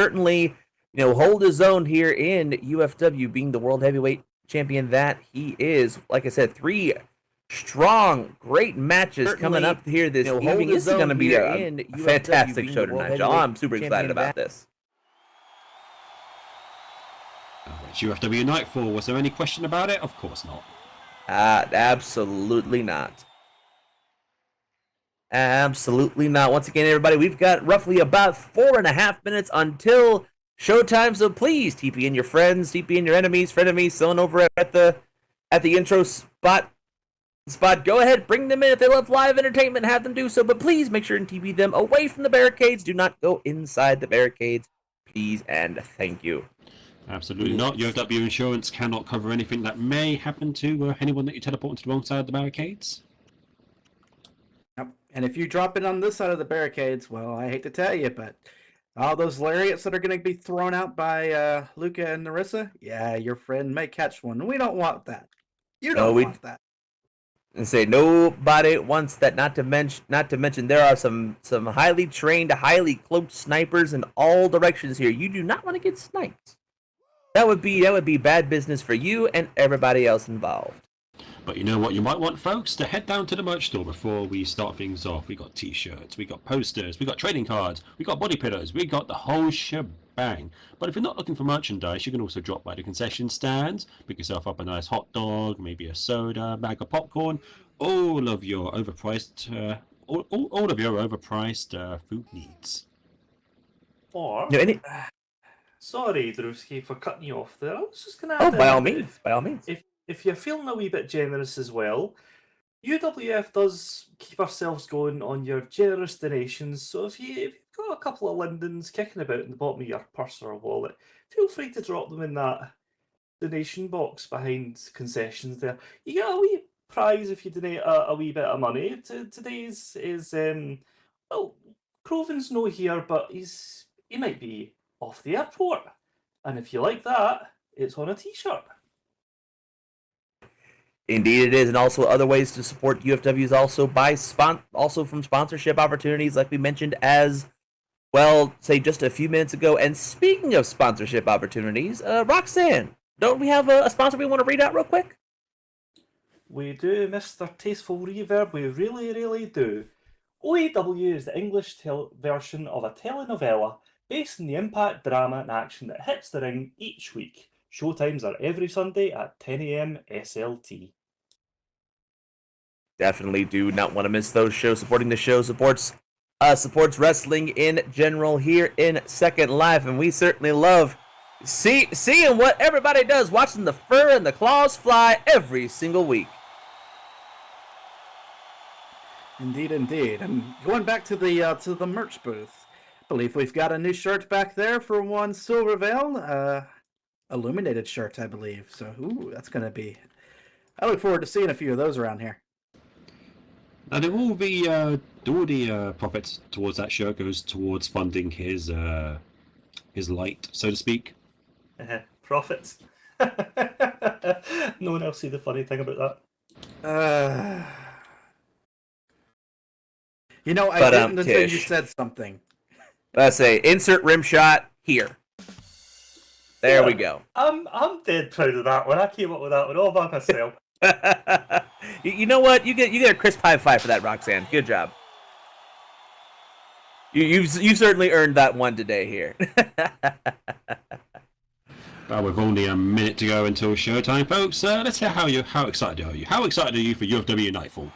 certainly, hold his own here in UFW, being the world heavyweight champion that he is. Like I said, 3 strong, great matches coming up here this evening. This is going to be a fantastic show tonight, y'all. I'm super excited about this. It's UFW Nightfall. Was there any question about it? Of course not. Absolutely not. Absolutely not. Once again, everybody, we've got roughly about 4.5 minutes until showtime, so please TP in your friends, TP in your enemies, frenemies, someone over at the intro spot. Go ahead, bring them in if they love live entertainment, have them do so, but please make sure and TP them away from the barricades. Do not go inside the barricades, please and thank you. Absolutely not. UFW insurance cannot cover anything that may happen to anyone that you teleport into the wrong side of the barricades. Yep. And if you drop it on this side of the barricades, well, I hate to tell you, but all those lariats that are going to be thrown out by Luca and Narissa, yeah, your friend may catch one. We don't want that. You don't want that. And say nobody wants that. Not to mention, there are some highly trained, highly cloaked snipers in all directions here. You do not want to get sniped. That would be bad business for you and everybody else involved. But you know what you might want, folks? To head down to the merch store before we start things off. We got t-shirts, we got posters, we got trading cards, we got body pillows, we got the whole shebang. But if you're not looking for merchandise, you can also drop by the concession stands, pick yourself up a nice hot dog, maybe a soda, bag of popcorn, all of your overpriced food needs. Or sorry, Drewski, for cutting you off there. I was just going to add by all means. If you're feeling a wee bit generous as well, UWF does keep ourselves going on your generous donations. So if you've got a couple of Lindens kicking about in the bottom of your purse or wallet, feel free to drop them in that donation box behind concessions there. You get a wee prize if you donate a wee bit of money. Today's is, well, Croven's no here, but he might be off the airport. And if you like that, it's on a t-shirt. Indeed it is, and also other ways to support UFW is also also from sponsorship opportunities, like we mentioned as well, say just a few minutes ago. And speaking of sponsorship opportunities, Roxanne, don't we have a sponsor we want to read out real quick? We do, Mr. Tasteful Reverb, we really, really do. OAW is the English version of a telenovela based on the impact, drama and action that hits the ring each week. Showtimes are every Sunday at 10 AM SLT. Definitely do not want to miss those shows. Supporting the show supports wrestling in general here in Second Life, and we certainly love seeing what everybody does, watching the fur and the claws fly every single week. Indeed, indeed. And going back to the merch booth, I believe we've got a new shirt back there for one Silvervale. Illuminated shirt, I believe. So, ooh, that's going to be... I look forward to seeing a few of those around here. Now, all the profits towards that shirt goes towards funding his light, so to speak. Profits. No one else see the funny thing about that. I didn't until you said something. Let's say, insert rim shot here. There we go. I'm dead proud of that one. I came up with that one all by myself. You know what? You get a crisp high five for that, Roxanne. Good job. You certainly earned that one today here. Well, with only a minute to go until showtime, folks. Let's hear how excited are you? How excited are you for UFW Nightfall?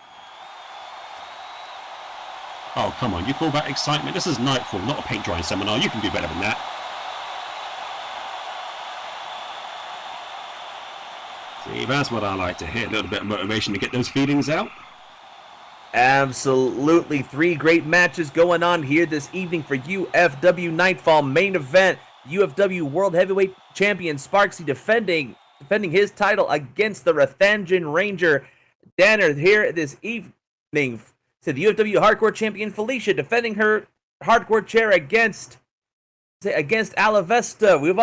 Oh, come on. You call that excitement? This is Nightfall, not a paint drying seminar. You can do better than that. See, that's what I like to hear. A little bit of motivation to get those feelings out. Absolutely. 3 great matches going on here this evening for UFW Nightfall main event. UFW World Heavyweight Champion Sparksy defending his title against the Rathangan Ranger Danner here this evening. So the UFW Hardcore Champion Felicia defending her hardcore chair against Alavesta. We've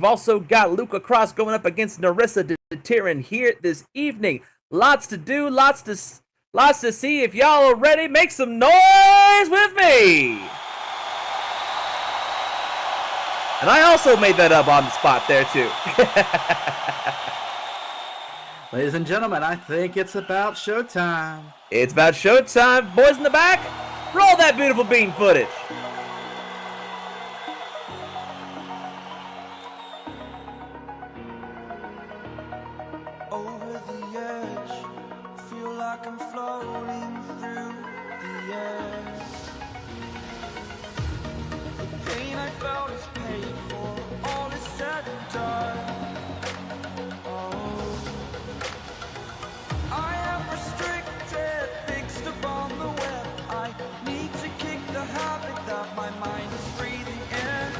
also got Luca Cross going up against Narissa Tyran here this evening. Lots to do, lots to see. If y'all are ready, make some noise with me. And I also made that up on the spot there, too. Ladies and gentlemen, I think it's about showtime. It's about showtime. Boys in the back, roll that beautiful bean footage. Over the edge, feel like I'm floating through the air. The pain I felt is paid for, all is said and done. Oh, I am restricted, fixed upon the web. I need to kick the habit that my mind is breathing in.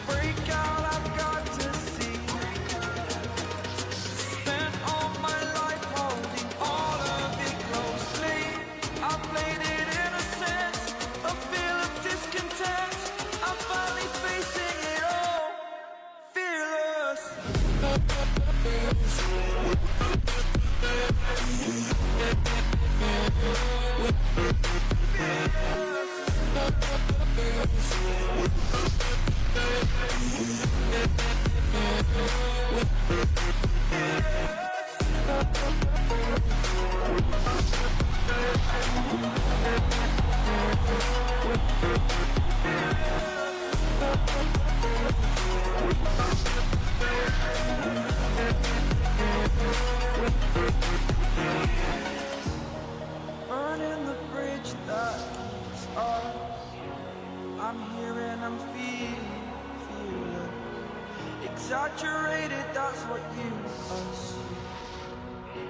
Break out, I've got to see. Spent all my life holding all of it closely. I played it innocent, a feel of discontent. I'm finally facing it all, fearless. Burning the bridge that keeps us. I'm here and I'm feeling exaggerated, that's what you assume.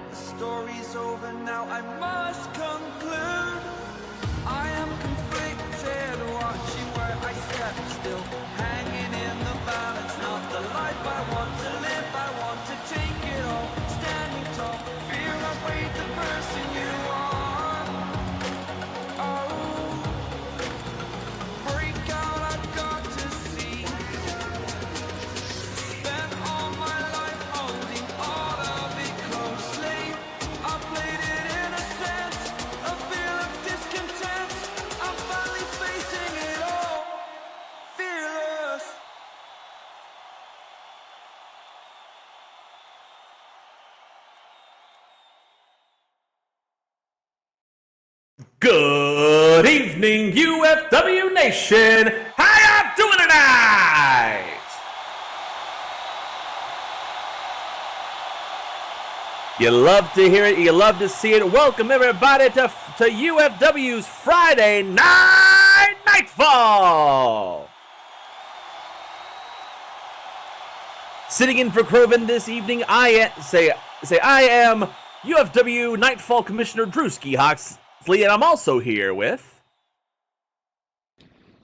The story's over now, I must conclude. I am conflicted, watching where I step still, hanging in the balance. Not the life I want to live, I want to take it all. Standing tall, fear I weighed the person you are. Oh, break out, I've got to see. Spent all my life holding all of it closely. I played it innocent, a feel of discontent. I'm finally facing it all, fearless. Good evening, UFW Nation. How y'all doing tonight? You love to hear it. You love to see it. Welcome everybody to UFW's Friday Night Nightfall. Sitting in for Croven this evening, I am UFW Nightfall Commissioner Drewski Hawksley, and I'm also here with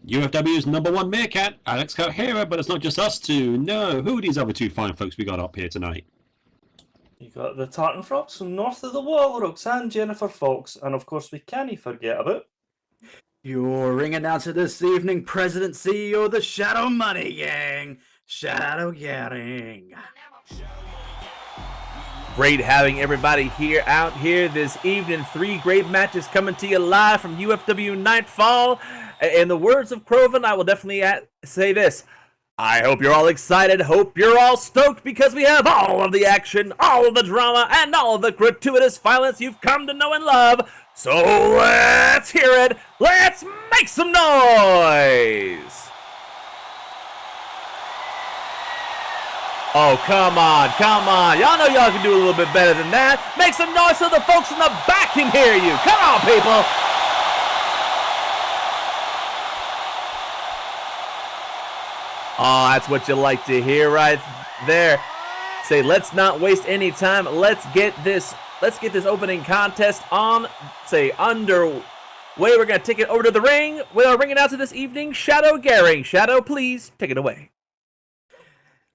UFW's #1 meerkat, Alex Cohera, but it's not just us two. No, who are these other two fine folks we got up here tonight? You got the Tartan Frogs from north of the wall, Roxanne, Jennifer Fox, and of course we can't forget about Your ring announcer this evening, President CEO of the Shadow Money Gang, Shadow Gang. great having everybody out here this evening. 3 great matches coming to you live from UFW Nightfall. In the words of Croven, I will definitely say this. I hope you're all excited, hope you're all stoked, because we have all of the action, all of the drama, and all of the gratuitous violence you've come to know and love. So let's hear it. Let's make some noise. Oh, come on, come on. Y'all know y'all can do a little bit better than that. Make some noise so the folks in the back can hear you. Come on, people. Oh, that's what you like to hear right there. Say, let's not waste any time. Let's get this opening contest underway. We're gonna take it over to the ring with our ring announcer this evening, Shadow Garing. Shadow, please take it away.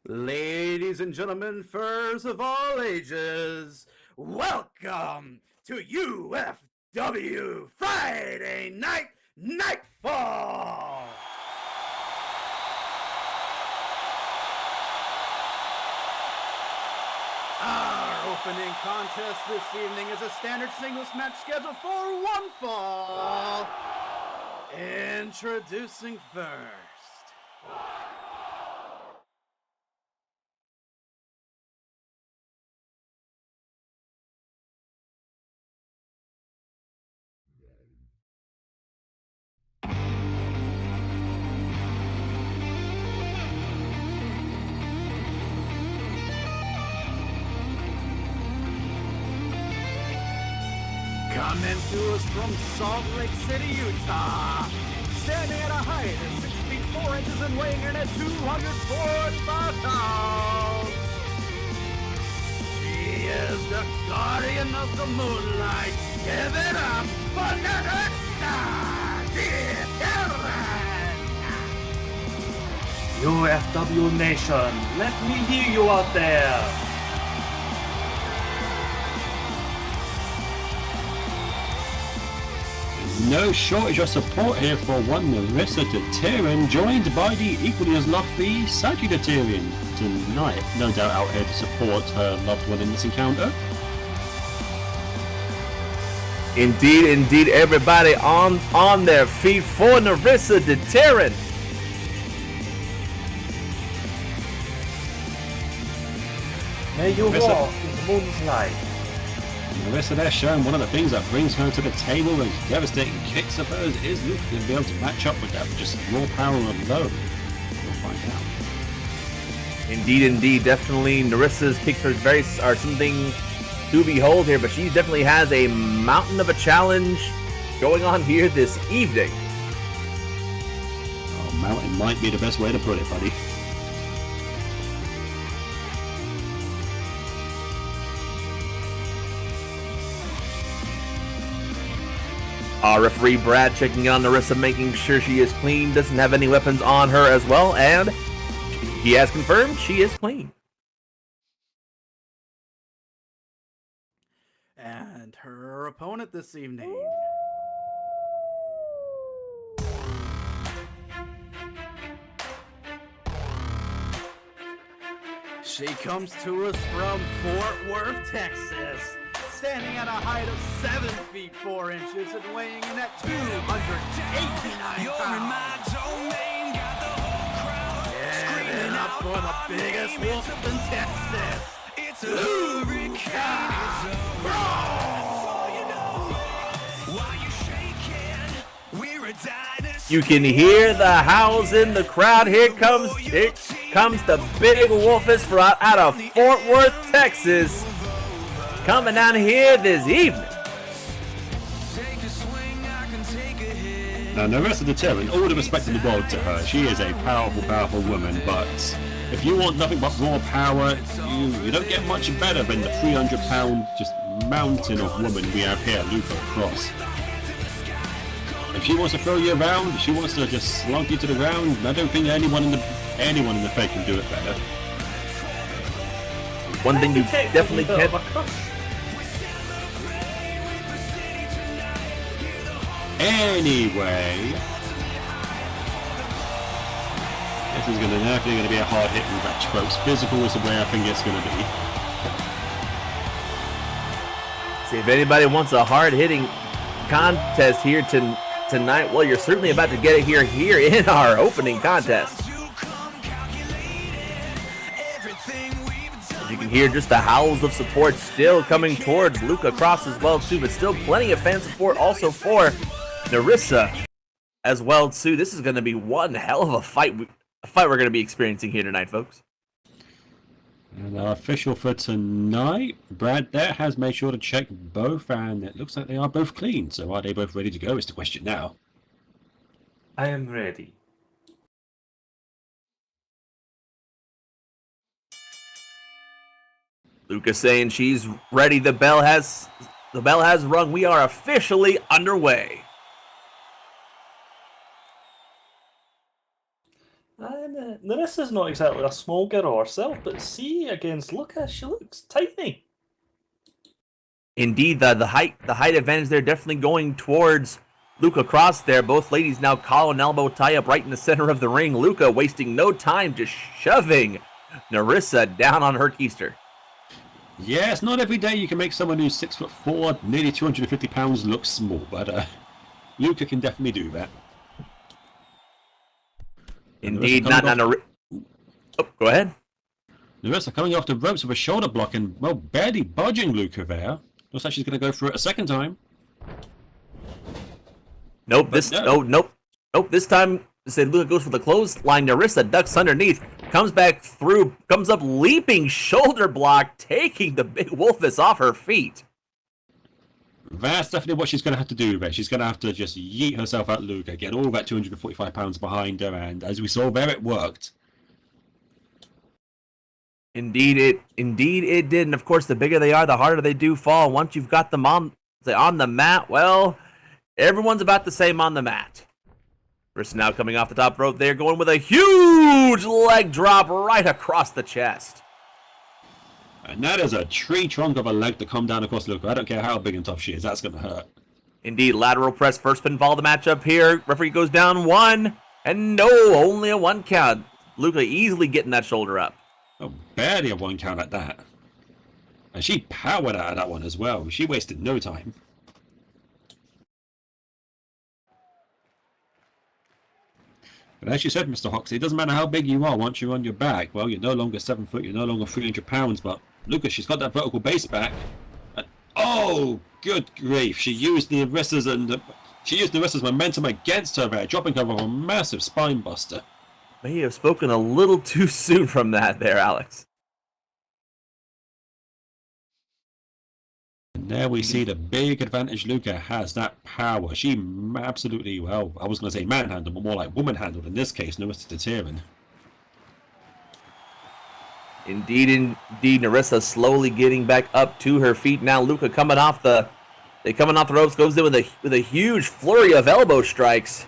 Ladies and gentlemen, furs of all ages, welcome to UFW Friday Night Nightfall! Our opening contest this evening is a standard singles match scheduled for one fall. Introducing first, Coming to us from Salt Lake City, Utah. Standing at a height of 6 feet 4 inches and weighing in at 245 pounds. She is the guardian of the moonlight. Give it up for Narissa Terran! UFW Nation, let me hear you out there! No shortage of support here for one Narissa Tyrion, joined by the equally as lovely Saji Tyrion tonight. No doubt out here to support her loved one in this encounter. Indeed, everybody on their feet for Narissa Tyrion. May you Narissa. walk in the moon's light. Narissa there showing one of the things that brings her to the table. Those devastating kicks of hers. Is Luke going to be able to match up with that with just raw power alone? We'll find out. Indeed, definitely Narissa's kicks are something to behold here, but she definitely has a mountain of a challenge going on here this evening. Oh, mountain might be the best way to put it, buddy. Referee Brad checking on Narissa, making sure she is clean, doesn't have any weapons on her as well, and he has confirmed she is clean. And her opponent this evening. She comes to us from Fort Worth, Texas. Standing at a height of 7 feet 4 inches and weighing in at 289 pounds. Give it up for the biggest wolf in Texas. It's a You can hear the howls in the crowd. Here comes the big wolfess out of Fort Worth, Texas, coming down here this evening. Now, Narissa Tyrion, all the respect in the world to her. She is a powerful woman, but if you want nothing but raw power, you don't get much better than the 300-pound just mountain of woman we have here, Luca Cross. If she wants to throw you around, if she wants to just slunk you to the ground, I don't think anyone in the Fed can do it better. One thing you definitely can't. Anyway, this is definitely going to be a hard-hitting match, folks. Physical is the way I think it's going to be. See, if anybody wants a hard-hitting contest here tonight, well, you're certainly about to get it here in our opening contest. As you can hear, just the howls of support still coming towards Luca Cross as well too, but still plenty of fan support also for Narissa as well too. This is going to be one hell of a fight we're going to be experiencing here tonight, folks. And our official for tonight, Brad there has made sure to check both, and it looks like they are both clean. So are they both ready to go is the question now. I am ready. Luca saying she's ready. The bell has rung. We are officially underway. And Narissa's not exactly a small girl herself, but see, against Luca, she looks tiny. Indeed, the height advantage there definitely going towards Luca Cross there. Both ladies now collar and elbow tie up right in the center of the ring. Luca wasting no time, just shoving Narissa down on her keister. Yeah, it's not every day you can make someone who's 6'4", nearly 250 pounds look small, but Luca can definitely do that. Indeed, not on a. Oh, go ahead. Narissa coming off the ropes with a shoulder block and, well, barely budging Luca there. Looks like she's going to go for it a second time. Nope. Nope. This time, said Luca goes for the clothesline. Narissa ducks underneath, comes back through, comes up leaping shoulder block, taking the big wolfess off her feet. That's definitely what she's going to have to do there. She's going to have to just yeet herself at Luca, get all that 245 pounds behind her, and as we saw there, it worked. Indeed it did. And of course, the bigger they are, the harder they do fall. Once you've got them on the mat, well, everyone's about the same on the mat. Chris now coming off the top rope there, going with a huge leg drop right across the chest. And that is a tree trunk of a leg to come down across Luca. I don't care how big and tough she is, that's going to hurt. Indeed, lateral press, first pinfall of the matchup here. Referee goes down 1, and no, only a 1 count. Luca easily getting that shoulder up. Oh, barely a 1 count at that. And she powered out of that one as well. She wasted no time. But as you said, Mr. Hoxie, it doesn't matter how big you are once you're on your back. Well, you're no longer 7 foot, you're no longer 300 pounds, but Lucas, she's got that vertical base back. And, oh, good grief. She used Narissa's momentum against her there, dropping her with a massive spine buster. May have spoken a little too soon from that there, Alex. And there we see the big advantage Luca has, that power. She absolutely, well, I was going to say manhandled, but more like woman-handled in this case, Narissa Tatirin. Indeed, Narissa slowly getting back up to her feet. Now Luca coming off the ropes, goes in with a huge flurry of elbow strikes.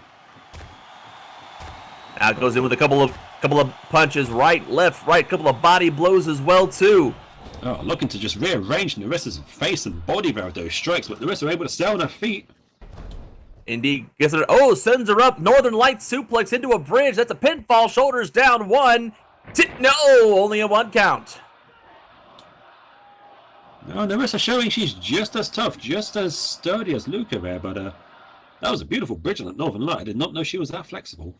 Now it goes in with a couple of punches, right, left, right, couple of body blows as well too. Oh, looking to just rearrange Narissa's face and body there with those strikes, but Narissa able to stay on her feet. Indeed, sends her up. Northern Light suplex into a bridge. That's a pinfall. Shoulders down. 1. No, only a 1 count. No, Narissa showing she's just as tough, just as sturdy as Luca there, but that was a beautiful bridge on that Northern Light. I did not know she was that flexible.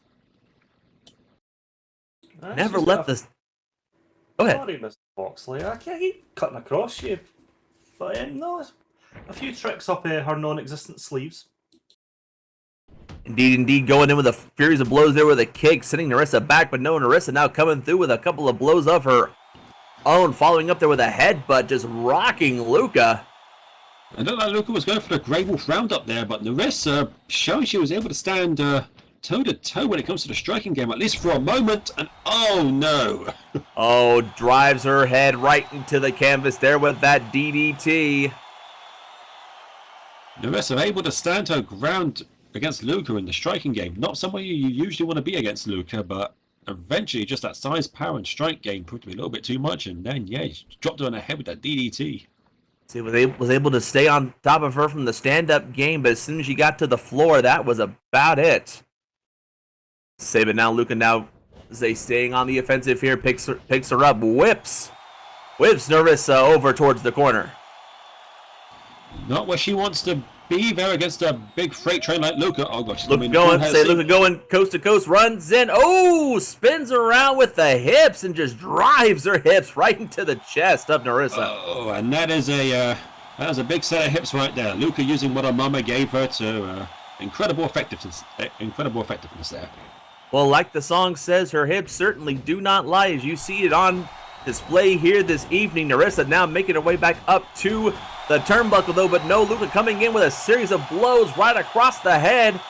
Never let this. Go ahead. Sorry, Mr. Boxley. I can't keep cutting across you. But no, a few tricks up her non-existent sleeves. Indeed, going in with a series of blows there with a kick, sending Narissa back, but no, Narissa now coming through with a couple of blows of her own, following up there with a headbutt, just rocking Luca. I don't know, Luca was going for the Grey Wolf roundup there, but Narissa showing she was able to stand toe-to-toe when it comes to the striking game, at least for a moment, and oh no! Oh, drives her head right into the canvas there with that DDT. Narissa able to stand her ground against Luca in the striking game. Not somewhere you usually want to be against Luca, but eventually just that size, power, and strike game proved to be a little bit too much, and then, yeah, he dropped her on her head with that DDT. See, was able to stay on top of her from the stand-up game, but as soon as she got to the floor, that was about it. But now Luca now staying on the offensive here, picks her up, whips Narissa over towards the corner. Not where she wants to be there against a big freight train like Luca. Oh gosh, Luca going coast to coast, runs in, spins around with the hips and just drives her hips right into the chest of Narissa. Oh, and that is a big set of hips right there. Luca using what her mama gave her to incredible effectiveness there. Well, like the song says, her hips certainly do not lie, as you see it on display here this evening. Narissa now making her way back up to the turnbuckle, though, but no, Luca coming in with a series of blows right across the head.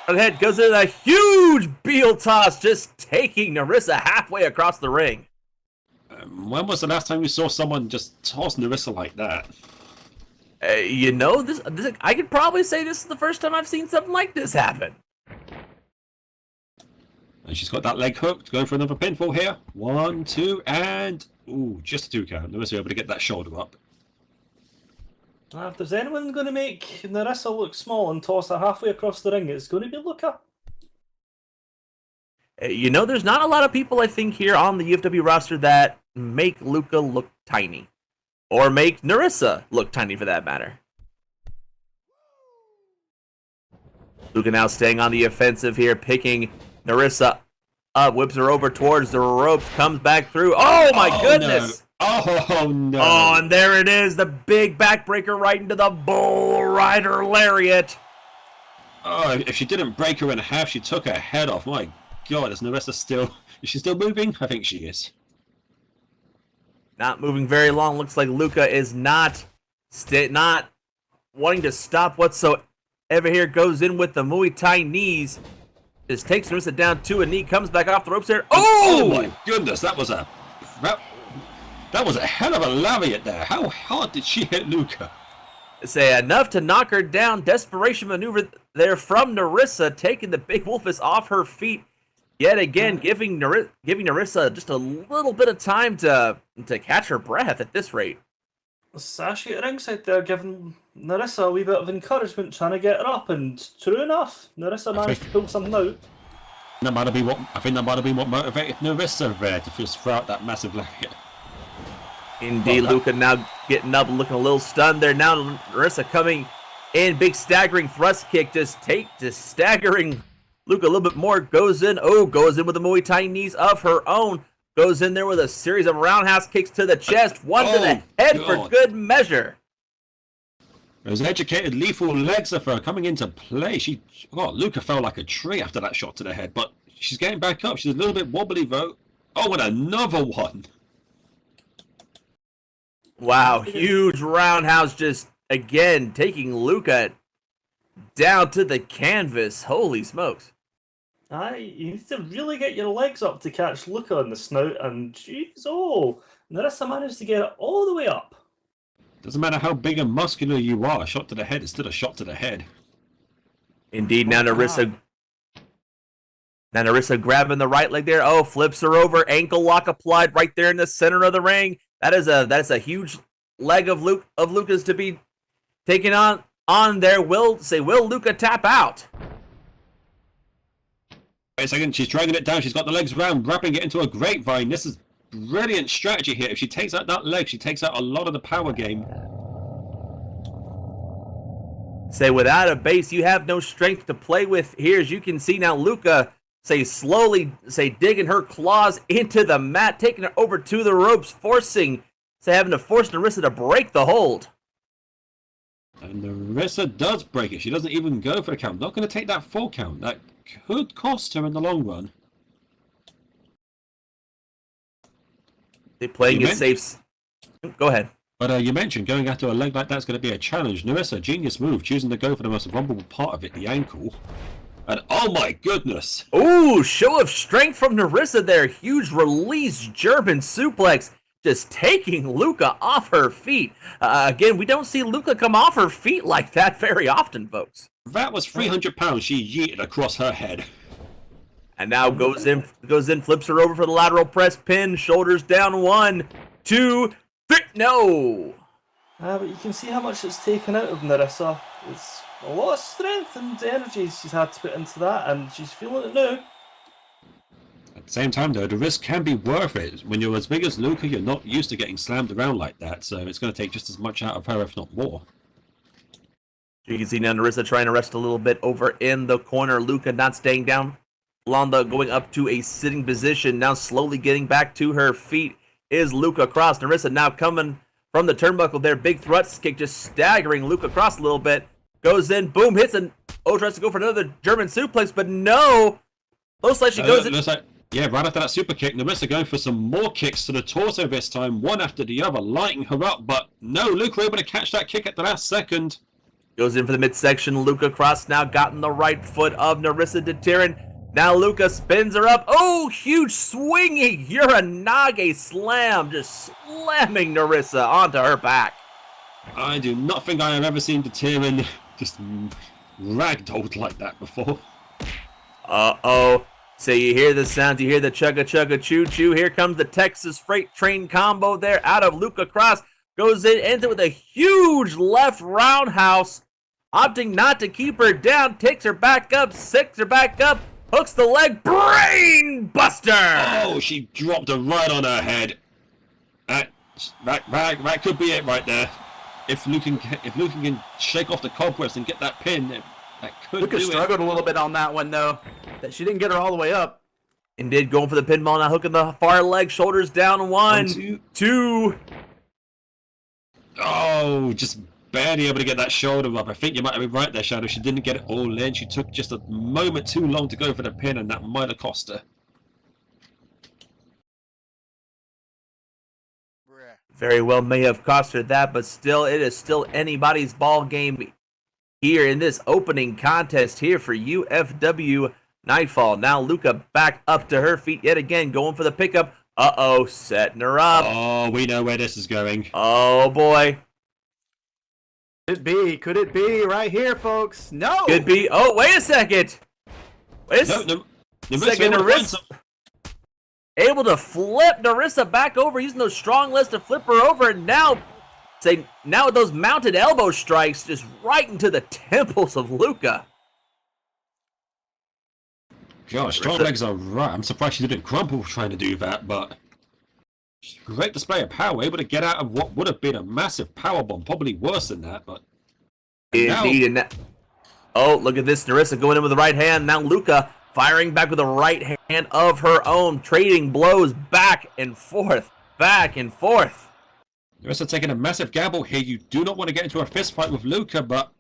The head goes in a huge heel toss, just taking Narissa halfway across the ring. When was the last time you saw someone just toss Narissa like that? This I could probably say this is the first time I've seen something like this happen. And she's got that leg hooked, going for another pinfall here. 1, 2, and just a 2 count. Narissa able to get that shoulder up. If there's anyone going to make Narissa look small and toss her halfway across the ring, it's going to be Luca. There's not a lot of people, I think, here on the UFW roster that make Luca look tiny. Or make Narissa look tiny, for that matter. Luca now staying on the offensive here, picking Narissa up, whips her over towards the ropes, comes back through. Oh my goodness! No. Oh no! Oh, and there it is, the big backbreaker right into the bull rider lariat. Oh, if she didn't break her in half, she took her head off. My God, is Narissa is she still moving? I think she is. Not moving very long. Looks like Luca is not not wanting to stop whatsoever here. Goes in with the Muay Thai knees. Just takes Narissa down to a knee. Comes back off the ropes there. Oh Oh! my goodness, that was a hell of a lariat there. How hard did she hit Luca? Say enough to knock her down. Desperation maneuver there from Narissa, taking the big wolfess off her feet. Yet again, giving Narissa just a little bit of time to catch her breath at this rate. Sashi at ringside there giving Narissa a wee bit of encouragement, trying to get her up, and true enough, Narissa managed to pull something out. I think that might have been what motivated Narissa there to just throw out that massive lariat. Indeed, Luca now getting up, looking a little stunned there. Now Narissa coming in, big staggering thrust kick, just staggering Luca a little bit more. Goes in with the Muay Thai knees of her own. Goes in there with a series of roundhouse kicks to the chest, one to the head for good measure. Those educated, lethal legs of her coming into play. Luca fell like a tree after that shot to the head, but she's getting back up. She's a little bit wobbly though. Oh, and another one. Wow, huge roundhouse, just again taking Luca down to the canvas. Holy smokes. You need to really get your legs up to catch Luca on the snout, and jeez, Narissa managed to get it all the way up. Doesn't matter how big and muscular you are, a shot to the head is still a shot to the head. Indeed, now Narissa grabbing the right leg there. Oh, flips her over, ankle lock applied right there in the center of the ring. That is a huge leg of Luca's to be taken on there. Will Luca tap out? Wait a second, she's dragging it down. She's got the legs round, wrapping it into a grapevine. This is brilliant strategy here. If she takes out that leg, she takes out a lot of the power game. Without a base, you have no strength to play with here. As you can see now, Luca slowly digging her claws into the mat, taking her over to the ropes, having to force Narissa to break the hold. And Narissa does break it. She doesn't even go for the count. Not going to take that full count. That could cost her in the long run. They're playing it safe. Go ahead. But you mentioned going after a leg like that's going to be a challenge. Narissa, genius move, choosing to go for the most vulnerable part of it, the ankle. And oh my goodness! Ooh, show of strength from Narissa there. Huge release German suplex, just taking Luca off her feet. Again, we don't see Luca come off her feet like that very often, folks. That was 300 pounds she yeeted across her head. And now goes in, flips her over for the lateral press pin, shoulders down, 1, 2, 3, no! But you can see how much it's taken out of Narissa. It's a lot of strength and energy she's had to put into that, and she's feeling it now. At the same time, though, the risk can be worth it. When you're as big as Luca, you're not used to getting slammed around like that, so it's going to take just as much out of her, if not more. You can see now Narissa trying to rest a little bit over in the corner. Luca not staying down. Londa going up to a sitting position. Now slowly getting back to her feet is Luca Cross. Narissa now coming from the turnbuckle there. Big thrust kick just staggering Luca Cross a little bit. Goes in, boom, hits, and tries to go for another German suplex, but no. Looks like she goes in. Yeah, right after that super kick, Narissa going for some more kicks to the torso this time, one after the other, lighting her up, but no, Luca able to catch that kick at the last second. Goes in for the midsection. Luca Cross now gotten the right foot of Narissa Detirin. Now Luca spins her up. Oh, huge swinging Uranage slam, just slamming Narissa onto her back. I do not think I have ever seen Detirin just ragdolled like that before. Uh-oh. So you hear the sound, you hear the chugga choo choo. Here comes the Texas Freight Train combo there out of Luca Cross. Goes in, ends it with a huge left roundhouse. Opting not to keep her down, takes her back up, sicks her back up, hooks the leg, brain buster! Oh, she dropped her right on her head. That could be it right there. If Lucan can shake off the cobwebs and get that pin, that could Luca do it. struggled a little bit on that one, though. That she didn't get her all the way up. Indeed, going for the pinball now, hooking the far leg, shoulders down, 1, 2. Oh, just barely able to get that shoulder up. I think you might have been right there, Shadow. She didn't get it all in. She took just a moment too long to go for the pin, and that might have cost her. Very well may have cost her that, but still, it is still anybody's ball game here in this opening contest here for UFW Nightfall. Now Luca back up to her feet yet again, going for the pickup. Uh-oh, setting her up. Oh, we know where this is going. Oh, boy. Could it be? Could it be right here, folks? No! Could be. Oh, wait a second. Wait a No, second. Narissa able to flip Narissa back over, using those strong legs to flip her over, and now with those mounted elbow strikes just right into the temples of Luca. Gosh, strong legs are right. I'm surprised she didn't crumple trying to do that, but great display of power, able to get out of what would have been a massive power bomb, probably worse than that, but Indeed, and that. Oh, look at this. Narissa going in with the right hand. Now Luca firing back with the right hand of her own, trading blows back and forth, back and forth. Narissa taking a massive gamble here. You do not want to get into a fist fight with Luca, but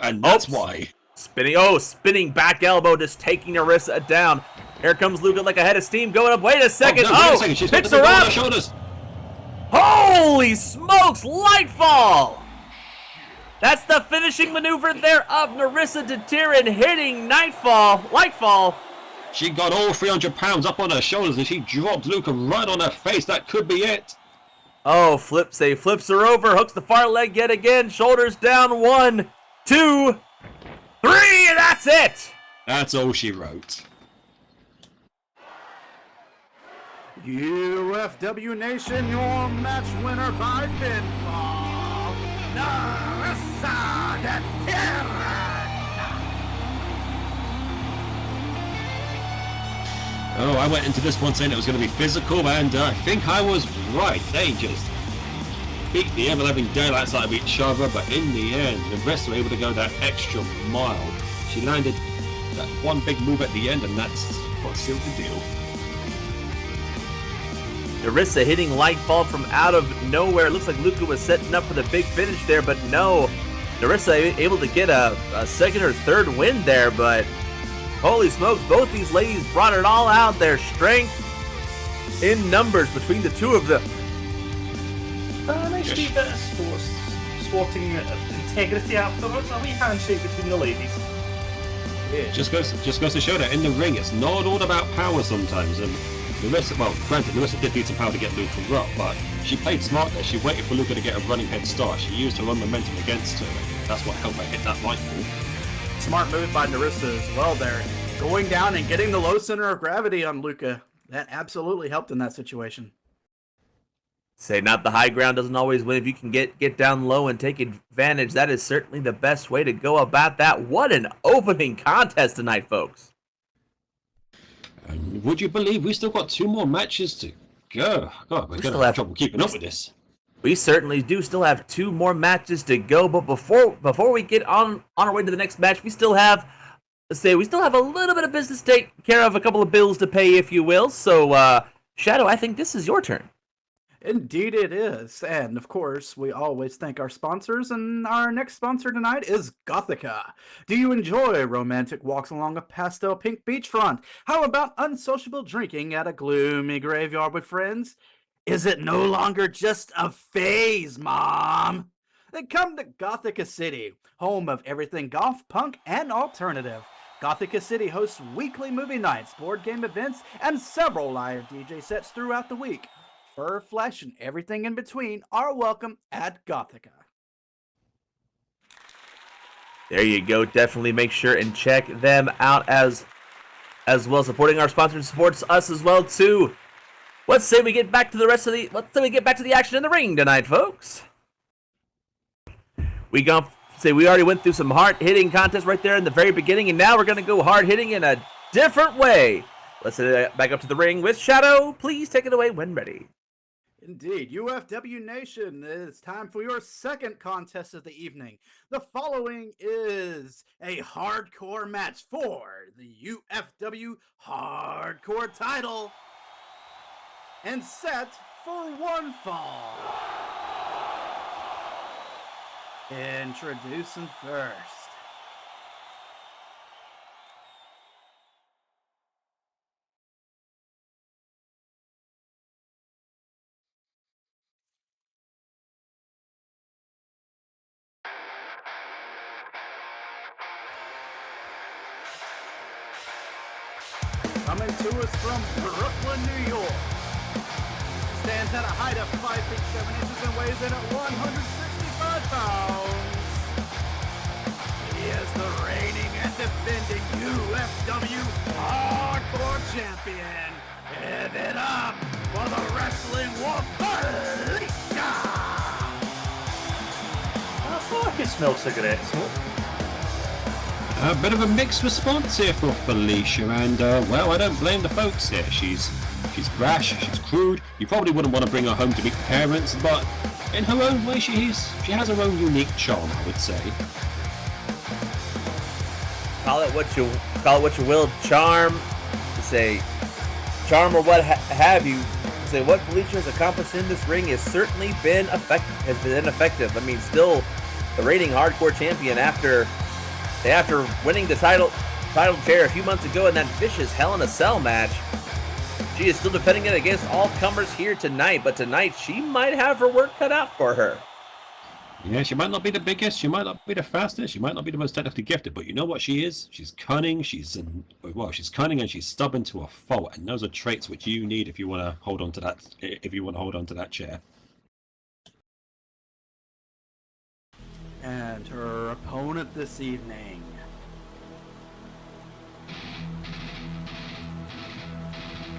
and that's why. Spinning back elbow, just taking Narissa down. Here comes Luca like a head of steam going up. Wait a second. No, wait a second. She's picks got the her big on up. her shoulders. Holy smokes, Lightfall! That's the finishing maneuver there of Narissa Detirin hitting Lightfall. She got all 300 pounds up on her shoulders and she dropped Luca right on her face. That could be it. Oh, flips her over, hooks the far leg yet again, shoulders down, 1, 2, 3, and that's it! That's all she wrote. UFW Nation, your match winner by pinfall, Narissa Detirin. Oh, I went into this one saying it was going to be physical, and I think I was right. They just beat the ever-living daylights out of each other, but in the end, the rest were able to go that extra mile. She landed that one big move at the end, and that's what sealed the deal. Narissa hitting Lightfall from out of nowhere. It looks like Luca was setting up for the big finish there, but no. Narissa able to get a second or third win there, but holy smokes, both these ladies brought it all out. Their strength in numbers between the two of them. Nice wee bit of sporting integrity afterwards. A wee handshake between the ladies. Yeah, just goes to show that in the ring, it's not all about power sometimes. And Narissa, well, granted, Narissa did need some power to get Luca up, but she played smart there. She waited for Luca to get a running head start. She used her own momentum against her. That's what helped her hit that light ball. Smart move by Narissa as well there. Going down and getting the low center of gravity on Luca. That absolutely helped in that situation. Say not the high ground doesn't always win. If you can get down low and take advantage, that is certainly the best way to go about that. What an opening contest tonight, folks. And would you believe we still got 2 more matches to go? God, we're going to have trouble keeping up with this. We certainly do still have 2 more matches to go, but before we get on our way to the next match, we still have a little bit of business to take care of, a couple of bills to pay, if you will. So, Shadow, I think this is your turn. Indeed it is. And of course, we always thank our sponsors, and our next sponsor tonight is Gothica. Do you enjoy romantic walks along a pastel pink beachfront? How about unsociable drinking at a gloomy graveyard with friends? Is it no longer just a phase, Mom? Then come to Gothica City, home of everything goth, punk, and alternative. Gothica City hosts weekly movie nights, board game events, and several live DJ sets throughout the week. Fur, flesh, and everything in between are welcome at Gothica. There you go. Definitely make sure and check them out as well. Supporting our sponsors supports us as well too. Let's say we get back to the action in the ring tonight, folks. We already went through some hard hitting contests right there in the very beginning, and now we're gonna go hard hitting in a different way. Let's head back up to the ring with Shadow. Please take it away when ready. Indeed, UFW Nation, it's time for your second contest of the evening. The following is a hardcore match for the UFW Hardcore title. And set for 1 fall. Introducing first, coming to us from Brooklyn, New York. Stands at a height of 5 feet 7 inches and weighs in at 165 pounds. He is the reigning and defending UFW Hardcore Champion. Give it up for the Wrestling Wolf, Felicia! I thought I could smell cigarette smoke. A bit of a mixed response here for Felicia, and well, I don't blame the folks here. She's brash, she's crude. You probably wouldn't want to bring her home to meet parents, but in her own way, she has her own unique charm, I would say. Call it what you will, charm. Say charm or what have you. Say what Felicia has accomplished in this ring has certainly been effective. I mean, still the reigning hardcore champion after winning the title chair a few months ago in that vicious Hell in a Cell match. She is still defending it against all comers here tonight, but tonight she might have her work cut out for her. Yeah, she might not be the biggest, she might not be the fastest, she might not be the most technically gifted, but you know what she is? She's cunning, she's cunning and she's stubborn to a fault, and those are traits which you need if you want to hold on to that chair. And her opponent this evening.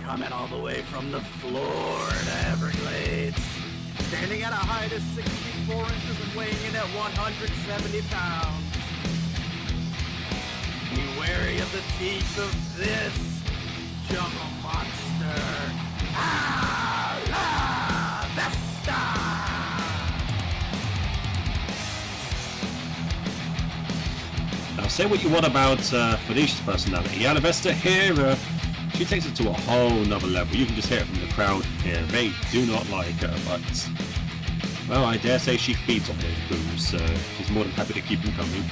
Coming all the way from the Florida Everglades. Standing at a height of 64 inches and weighing in at 170 pounds. Be wary of the teeth of this jungle monster. Alavesta! Now, say what you want about Felicia's personality. Alavesta here, she takes it to a whole nother level. You can just hear it from the crowd here. They do not like her, but, well, I dare say she feeds on those boos, so she's more than happy to keep them coming.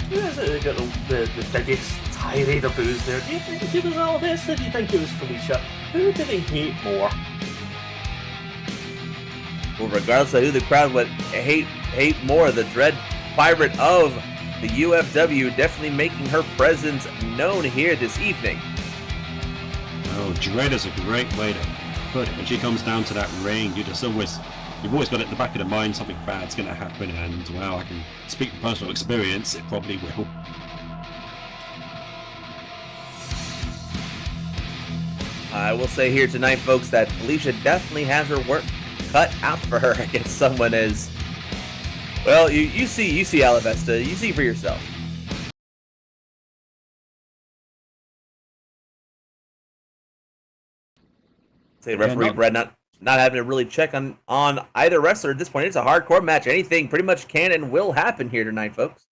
Who is it who got the biggest tirade of boos there? Do you think it was Alavesta? Do you think it was Felicia? Who did he hate more? Well, regardless of who the crowd would hate more, the Dread Pirate of the UFW definitely making her presence known here this evening. Oh, dread is a great way to put it. When she comes down to that ring, you've always got it in the back of the mind, something bad's going to happen, and, well, I can speak from personal experience, it probably will. I will say here tonight, folks, that Felicia definitely has her work cut out for her against someone as... Well, you see Alavesta. You see for yourself. Say referee Brett not having to really check on either wrestler at this point. It's a hardcore match. Anything pretty much can and will happen here tonight, folks.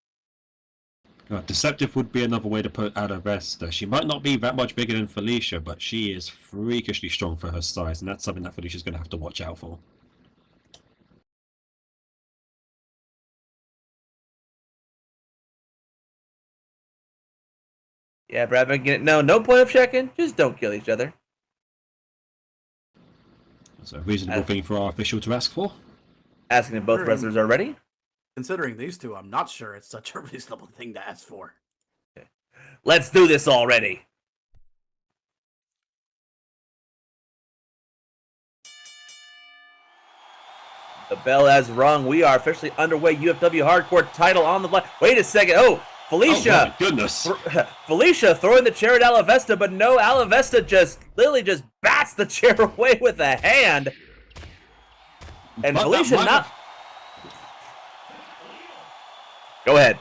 Deceptive would be another way to put Alavesta. She might not be that much bigger than Felicia, but she is freakishly strong for her size, and that's something that Felicia's going to have to watch out for. Yeah, Brad, no point of checking. Just don't kill each other. That's a reasonable thing for our official to ask for. Asking if both wrestlers are ready. Considering these two, I'm not sure it's such a reasonable thing to ask for. Let's do this already. The bell has rung. We are officially underway. UFW Hardcore title on the line. Wait a second. Oh, Felicia. Oh, my goodness. Felicia throwing the chair at Alavesta, but no, Alavesta literally just bats the chair away with a hand. And but Felicia Go ahead.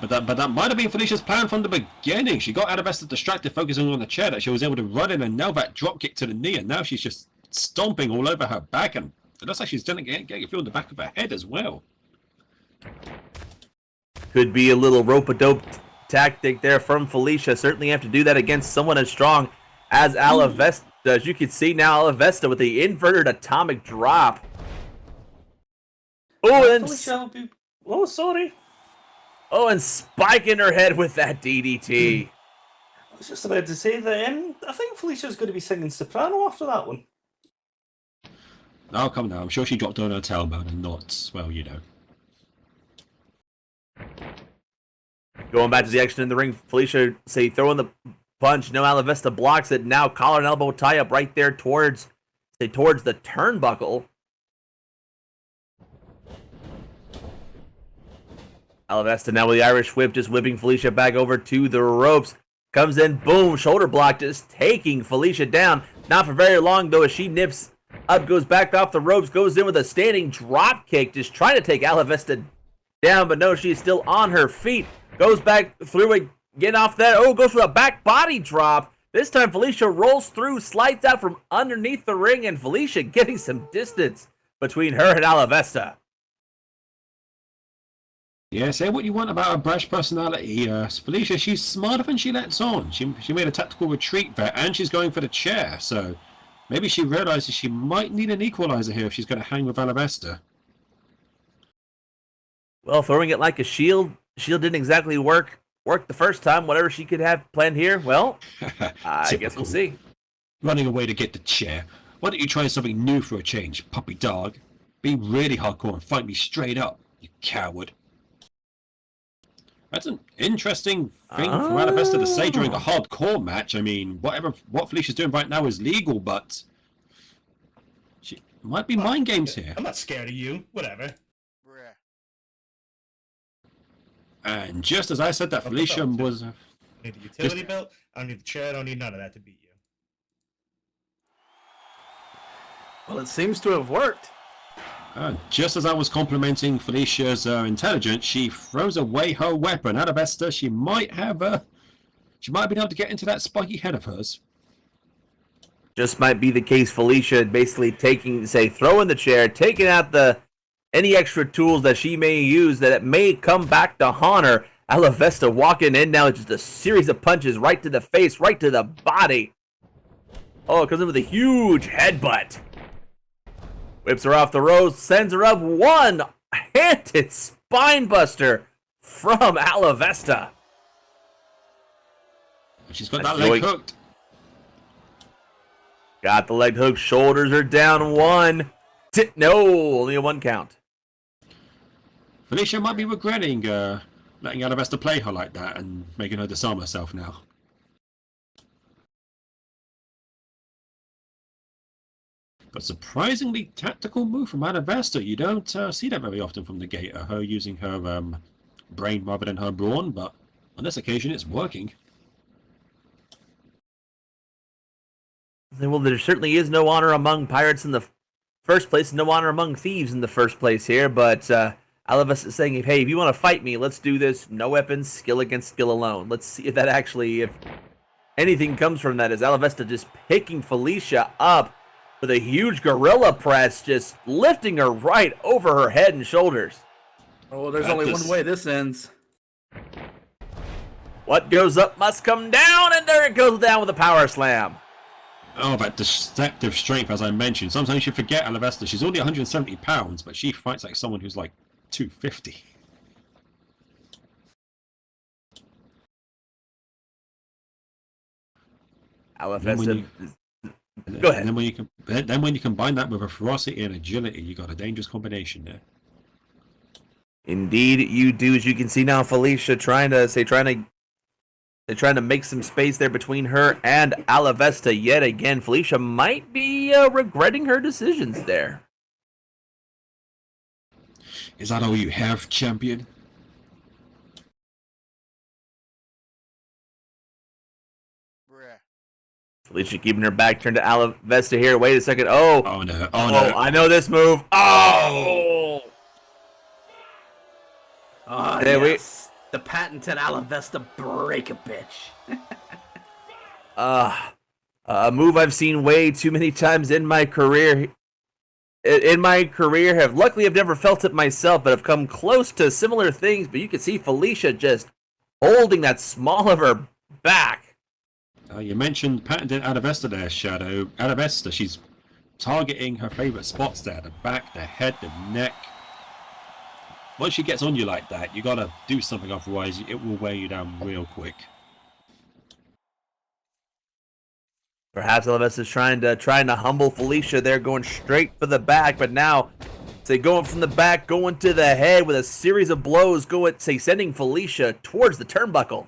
But that might have been Felicia's plan from the beginning. She got Alavesta distracted, focusing on the chair, that she was able to run in and nail that drop kick to the knee, and now she's just stomping all over her back, and it looks like she's getting a feel in the back of her head as well. Could be a little rope-a-dope tactic there from Felicia. Certainly have to do that against someone as strong as Alavesta. As you can see now, Alavesta with the inverted atomic drop. Oh, and Felicia oh, sorry. Oh, and spiking her head with that DDT. I was just about to say that I think Felicia's going to be singing soprano after that one. Oh, come now. I'm sure she dropped on her tailbone and not, well, you know. Going back to the action in the ring, Felicia throwing the punch. No, Alavesta blocks it. Now collar and elbow tie up right there towards the turnbuckle. Alavesta now with the Irish whip, just whipping Felicia back over to the ropes. Comes in, boom, shoulder block, just taking Felicia down. Not for very long, though, as she nips up, goes back off the ropes, goes in with a standing drop kick, just trying to take Alavesta down, but no, she's still on her feet. Goes back through it, getting off that. Oh, goes for a back body drop. This time, Felicia rolls through, slides out from underneath the ring, and Felicia getting some distance between her and Alavesta. Yeah, say what you want about her brash personality. Felicia, she's smarter than she lets on. She made a tactical retreat there, and she's going for the chair. So maybe she realizes she might need an equalizer here if she's going to hang with Alavesta. Well, throwing it like a shield didn't exactly work the first time. Whatever she could have planned here, well, I guess we'll see. Running away to get the chair. Why don't you try something new for a change, puppy dog? Be really hardcore and fight me straight up, you coward. That's an interesting thing for Alavesta to say during a hardcore match. I mean, what Felicia's doing right now is legal, but she might be mind games here. I'm not scared of you. Whatever. And just as I said that, Felicia was... I need the utility belt. I don't need the chair. I don't need none of that to beat you. Well, it seems to have worked. Just as I was complimenting Felicia's intelligence, she throws away her weapon. Alavesta, she might have been able to get into that spiky head of hers. Just might be the case. Felicia basically throwing the chair, taking out any extra tools that she may use that it may come back to haunt her. Alavesta walking in now, just a series of punches right to the face, right to the body. Oh, it comes in with a huge headbutt. Whips her off the ropes, sends her up, one-handed spine buster from Alavesta. She's got that leg hooked. Got the leg hook, shoulders are down, one. No, only a one count. Felicia might be regretting letting Alavesta play her like that and making her disarm herself now. But surprisingly tactical move from Alavesta. You don't see that very often from the Gator. Her using her brain rather than her brawn, but on this occasion it's working. Well, there certainly is no honor among pirates in the first place, no honor among thieves in the first place here, but Alavesta is saying, hey, if you want to fight me, let's do this. No weapons, skill against skill alone. Let's see if anything comes from that. Is Alavesta just picking Felicia up with a huge gorilla press, just lifting her right over her head and shoulders. Oh, there's only one way this ends. What goes up must come down, and there it goes down with a power slam. Oh, that deceptive strength, as I mentioned. Sometimes you forget Alavesta. She's only 170 pounds, but she fights like someone who's like 250. Alavesta. Go ahead. And then when you combine that with a ferocity and agility, you got a dangerous combination there. Indeed, you do. As you can see now, Felicia trying to make some space there between her and Alavesta yet again. Felicia might be regretting her decisions there. Is that all you have, champion? Felicia keeping her back turned to Alavesta here. Wait a second. Oh no. I know this move. Oh, Yes. The patented Alavesta break a bitch. A move I've seen way too many times in my career. Luckily I've never felt it myself, but I've come close to similar things. But you can see Felicia just holding that small of her back. You mentioned patented Alavesta there, Shadow. Alavesta, she's targeting her favorite spots there: the back, the head, the neck. Once she gets on you like that, you gotta do something, otherwise it will wear you down real quick. Perhaps Alavesta is trying to humble Felicia there, going straight for the back, but now, going from the back, going to the head with a series of blows, sending Felicia towards the turnbuckle.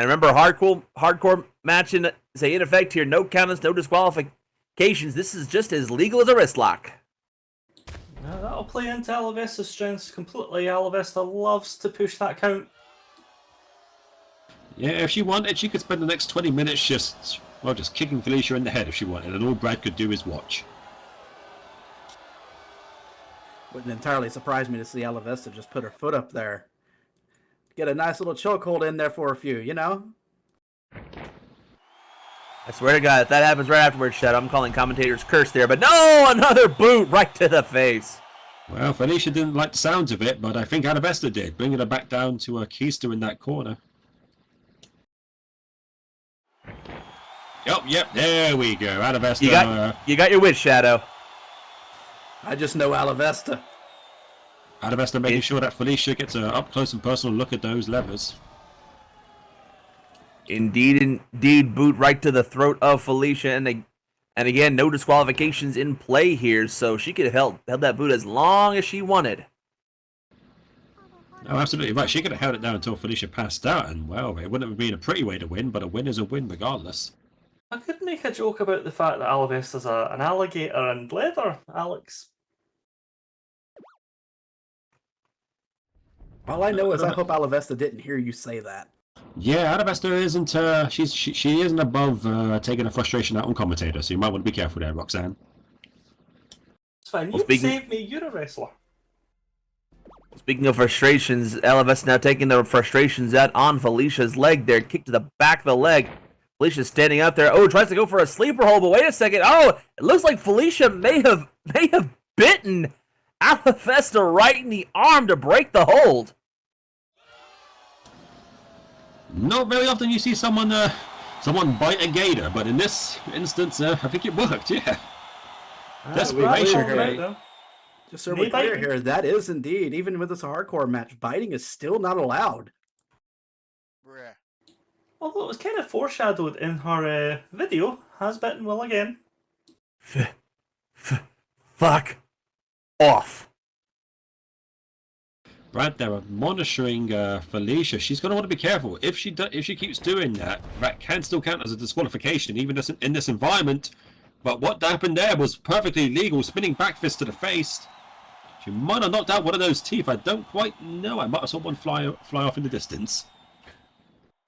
And remember, hardcore match in effect here. No countouts, no disqualifications. This is just as legal as a wrist lock. Now, that'll play into Alavesta's strengths completely. Alavesta loves to push that count. Yeah, if she wanted, she could spend the next 20 minutes just kicking Felicia in the head if she wanted, and all Brad could do is watch. Wouldn't entirely surprise me to see Alavesta just put her foot up there. Get a nice little chokehold in there for a few, you know? I swear to God, if that happens right afterwards, Shadow, I'm calling commentators curse there. But no, another boot right to the face. Well, Felicia didn't like the sounds of it, but I think Alavesta did, bringing her back down to a keister in that corner. Yep, there we go. Alavesta. You got your wish, Shadow. I just know Alavesta. Alavesta making sure that Felicia gets an up-close and personal look at those levers. Indeed, boot right to the throat of Felicia, and again, no disqualifications in play here, so she could have held that boot as long as she wanted. Oh, absolutely right. She could have held it down until Felicia passed out, and well, it wouldn't have been a pretty way to win, but a win is a win regardless. I could make a joke about the fact that Alavesta's an alligator and leather, Alex. All I know is I hope Alavesta didn't hear you say that. Yeah, Alavesta isn't. She isn't above taking a frustration out on commentators, so you might want to be careful there, Roxanne. It's fine. Well, You saved me. You're a wrestler. Speaking of frustrations, Alavesta now taking the frustrations out on Felicia's leg there. Kick to the back of the leg. Felicia's standing up there. Oh, tries to go for a sleeper hold, but wait a second. Oh, it looks like Felicia may have bitten Alavesta right in the arm to break the hold. Not very often you see someone bite a gator, but in this instance, I think it worked. Yeah. Desperation. Just so we're clear here, that is indeed, even with this hardcore match, biting is still not allowed. Bruh. Although it was kind of foreshadowed in her video, has bitten will again. Fuck off. Brad, they're admonishing Felicia. She's going to want to be careful. If she keeps doing that, that can still count as a disqualification, even in this environment. But what happened there was perfectly legal. Spinning back fist to the face. She might have knocked out one of those teeth. I don't quite know. I might have saw one fly off in the distance.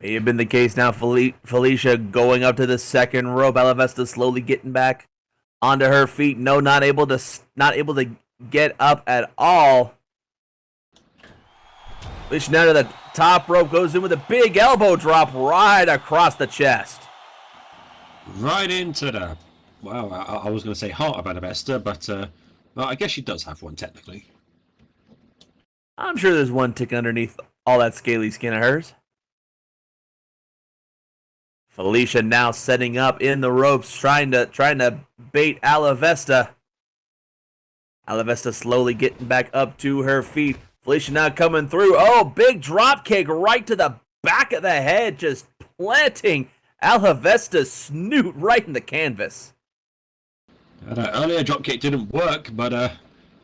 May have been the case now. Felicia going up to the second rope. Alavesta slowly getting back onto her feet. No, not able to get up at all. Felicia now to the top rope, goes in with a big elbow drop right across the chest. Right into the, well, I was going to say heart of Alavesta, but well, I guess she does have one technically. I'm sure there's one ticking underneath all that scaly skin of hers. Felicia now setting up in the ropes, trying to bait Alavesta. Alavesta slowly getting back up to her feet. Felicia now coming through. Oh, big drop kick right to the back of the head, just planting Alavesta's snoot right in the canvas. That earlier drop kick didn't work, but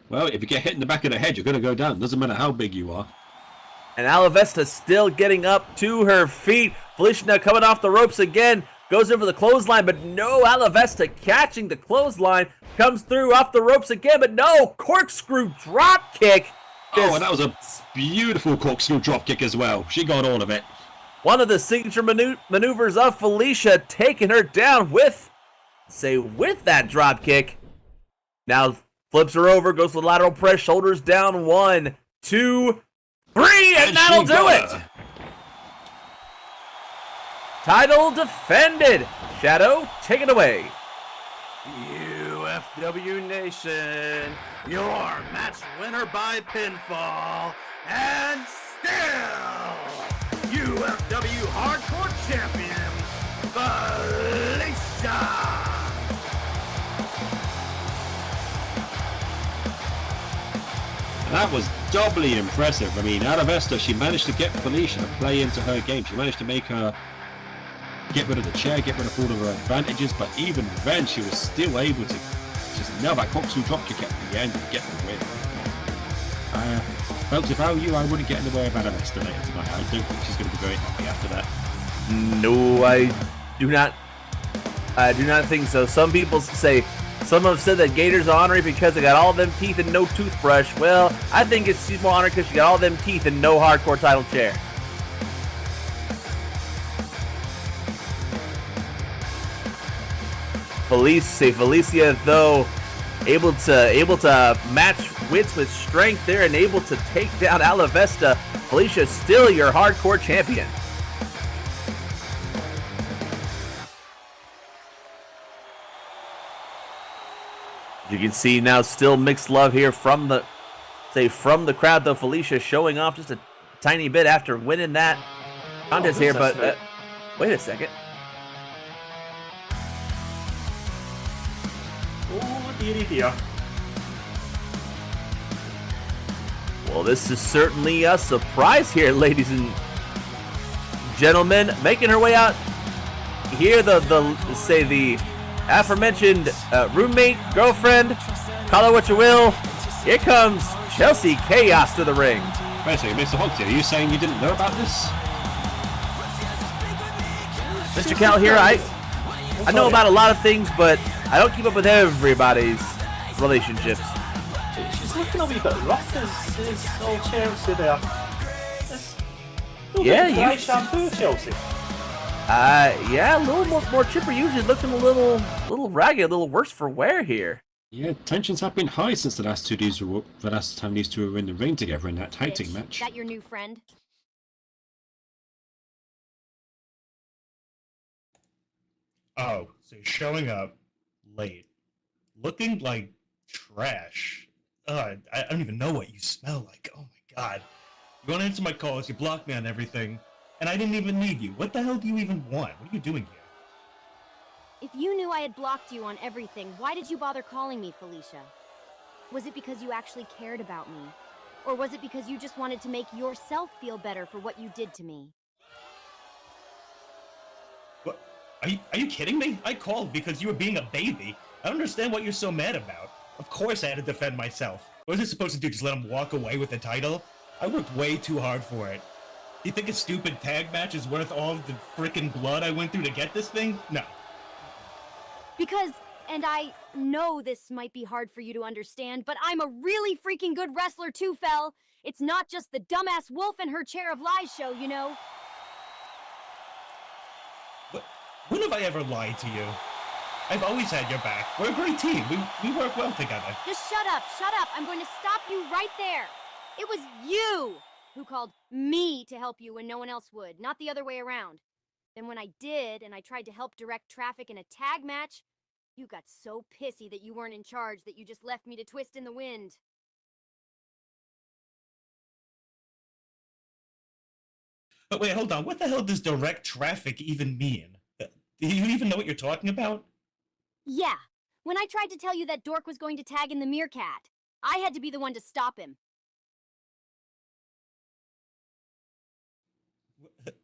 well, if you get hit in the back of the head, you're going to go down. Doesn't matter how big you are. And Alavesta still getting up to her feet. Felicia now coming off the ropes again. Goes in for the clothesline, but no, Alavesta catching the clothesline. Comes through off the ropes again, but no, corkscrew drop kick. Oh, and that was a beautiful corkscrew drop kick as well. She got all of it. One of the signature maneuvers of Felicia, taking her down with that drop kick. Now flips her over, goes to the lateral press, shoulders down, 1, 2, 3, and that'll do it. Title defended. Shadow, take it away. UFW Nation, your match winner by pinfall, and still UFW Hardcore Champion, Felicia. That was doubly impressive. I mean, Alavesta, she managed to get Felicia to play into her game. She managed to make her get rid of the chair, get rid of all of her advantages, but even then she was still able to just nail that corkscrew dropkick at the end and get the win. Folks, if I were you, I wouldn't get in the way of Alavesta later tonight. I don't think she's going to be very happy after that. No, I do not. I do not think so. Some people say, some have said that Gator's honorary because they got all them teeth and no toothbrush. Well, I think she's more honored because she got all them teeth and no hardcore title chair. Felicia, though, able to match wits with strength there and able to take down Alavesta. Felicia still your hardcore champion. You can see now still mixed love here from the crowd, though. Felicia showing off just a tiny bit after winning that contest here, but wait a second. Oh, dearie dear. Well, this is certainly a surprise here, ladies and gentlemen. Making her way out here, the aforementioned roommate, girlfriend, call her what you will. Here comes Chelsea Chaos to the ring. Wait a second, Mr. Hogsy, are you saying you didn't know about this? Mr. Cal here, I know about a lot of things, but I don't keep up with everybody's relationships. She's looking a wee bit rough, is old Chelsea there. Yeah, dry shampoo, Chelsea. Yeah, a little more chipper. Usually looking a little ragged, a little worse for wear here. Yeah, tensions have been high since the last time these two were in the ring together in that tag team match. That your new friend? Oh, so you're showing up late, looking like trash. I don't even know what you smell like. Oh my god. You won't answer my calls, you block me on everything, and I didn't even need you. What the hell do you even want? What are you doing here? If you knew I had blocked you on everything, why did you bother calling me, Felicia? Was it because you actually cared about me? Or was it because you just wanted to make yourself feel better for what you did to me? What? Are you kidding me? I called because you were being a baby. I don't understand what you're so mad about. Of course I had to defend myself. What was I supposed to do, just let him walk away with the title? I worked way too hard for it. Do you think a stupid tag match is worth all of the frickin' blood I went through to get this thing? No. Because, and I know this might be hard for you to understand, but I'm a really freaking good wrestler too, Fel. It's not just the dumbass wolf and her chair of lies show, you know? When have I ever lied to you? I've always had your back. We're a great team. We work well together. Just shut up, shut up. I'm going to stop you right there. It was you who called me to help you when no one else would, not the other way around. Then when I did, and I tried to help direct traffic in a tag match, you got so pissy that you weren't in charge that you just left me to twist in the wind. But wait, hold on. What the hell does direct traffic even mean? Do you even know what you're talking about? Yeah, when I tried to tell you that Dork was going to tag in the Meerkat, I had to be the one to stop him.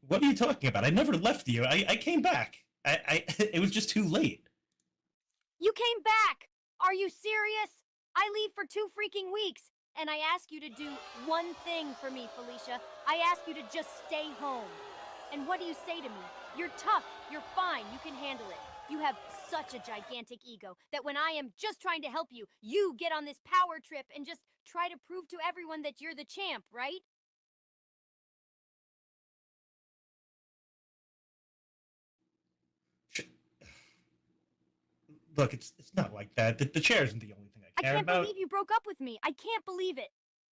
What are you talking about? I never left you. I came back. It was just too late. You came back! Are you serious? I leave for 2 freaking weeks, and I ask you to do one thing for me, Felicia. I ask you to just stay home. And what do you say to me? You're tough, you're fine, you can handle it. You have such a gigantic ego that when I am just trying to help you, you get on this power trip and just try to prove to everyone that you're the champ, right? Look, it's not like that. The chair isn't the only thing I care can't about. believe you broke up with me. I can't believe it.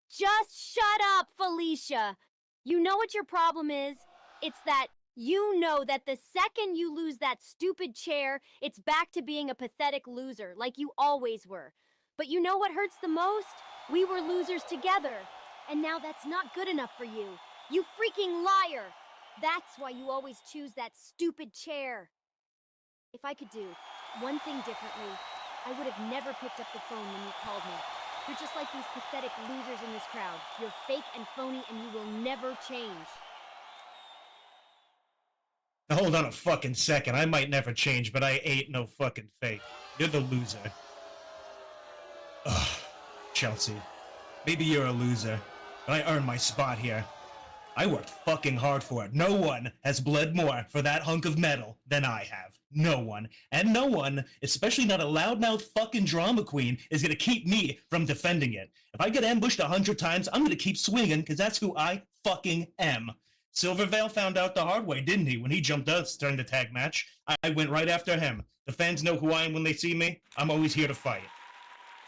Just shut up, Felicia. You know what your problem is? It's that you know that the second you lose that stupid chair, it's back to being a pathetic loser, like you always were. But you know what hurts the most? We were losers together. And now that's not good enough for you. You freaking liar! That's why you always choose that stupid chair. If I could do one thing differently, I would have never picked up the phone when you called me. You're just like these pathetic losers in this crowd. You're fake and phony and you will never change. Now hold on a fucking second. I might never change, but I ain't no fucking fake. You're the loser. Ugh, Chelsea. Maybe you're a loser, but I earned my spot here. I worked fucking hard for it. No one has bled more for that hunk of metal than I have. No one. And no one, especially not a loudmouth fucking drama queen, is gonna keep me from defending it. If I get ambushed 100 times, I'm gonna keep swinging, because that's who I fucking am. Silvervale found out the hard way, didn't he? When he jumped us during the tag match, I went right after him. The fans know who I am when they see me. I'm always here to fight.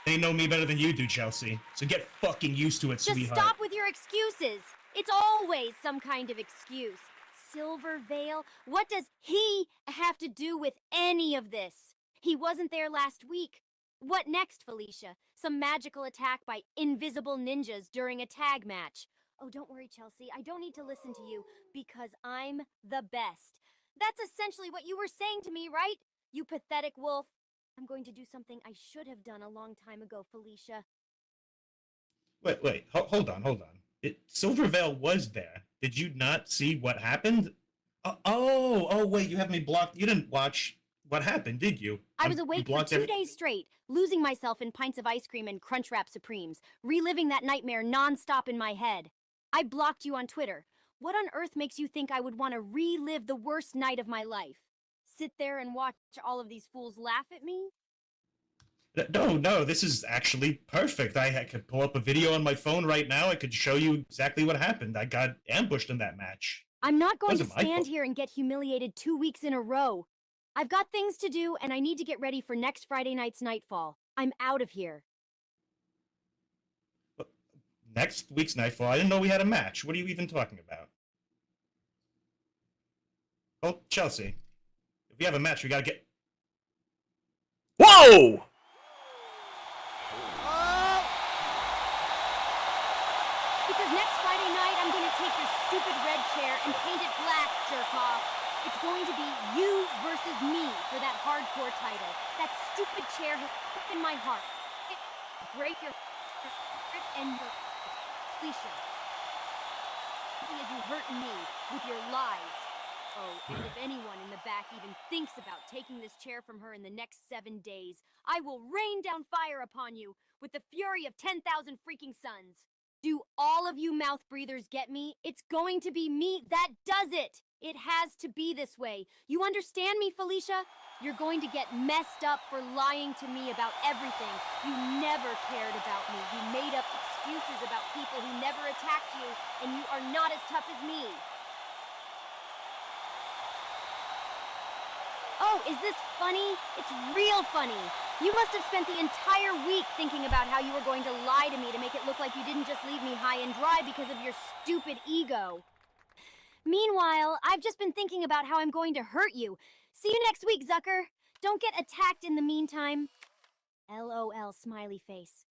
They know me better than you do, Chelsea. So get fucking used to it, Just sweetheart. stop with your excuses. It's always some kind of excuse. Silvervale? What does he have to do with any of this? He wasn't there last week. What next, Felicia? Some magical attack by invisible ninjas during a tag match. Oh, don't worry, Chelsea. I don't need to listen to you because I'm the best. That's essentially what you were saying to me, right? You pathetic wolf. I'm going to do something I should have done a long time ago, Felicia. Wait, hold on. Silvervale was there. Did you not see what happened? Wait, you have me blocked. You didn't watch what happened, did you? I was awake for 2 days straight, losing myself in pints of ice cream and Crunchwrap Supremes, reliving that nightmare nonstop in my head. I blocked you on Twitter. What on earth makes you think I would want to relive the worst night of my life? Sit there and watch all of these fools laugh at me? No, this is actually perfect. I could pull up a video on my phone right now. I could show you exactly what happened. I got ambushed in that match. I'm not going to Wasn't my stand fault. here and get humiliated 2 weeks in a row. I've got things to do, and I need to get ready for next Friday night's Nightfall. I'm out of here. Next week's Nightfall, I didn't know we had a match. What are you even talking about? Oh, Chelsea. If we have a match, we gotta get... Whoa! Because next Friday night, I'm going to take your stupid red chair and paint it black, jerk-off. It's going to be you versus me for that hardcore title. That stupid chair has in my heart. It break your and your Felicia. As you hurt me with your lies. Oh, and if anyone in the back even thinks about taking this chair from her in the next 7 days, I will rain down fire upon you with the fury of 10,000 freaking suns. Do all of you mouth breathers get me? It's going to be me that does it. It has to be this way. You understand me, Felicia? You're going to get messed up for lying to me about everything. You never cared about me. You made up excuses about people who never attacked you, and you are not as tough as me. Oh, is this funny? It's real funny. You must have spent the entire week thinking about how you were going to lie to me to make it look like you didn't just leave me high and dry because of your stupid ego. Meanwhile, I've just been thinking about how I'm going to hurt you. See you next week, Zucker. Don't get attacked in the meantime. LOL smiley face.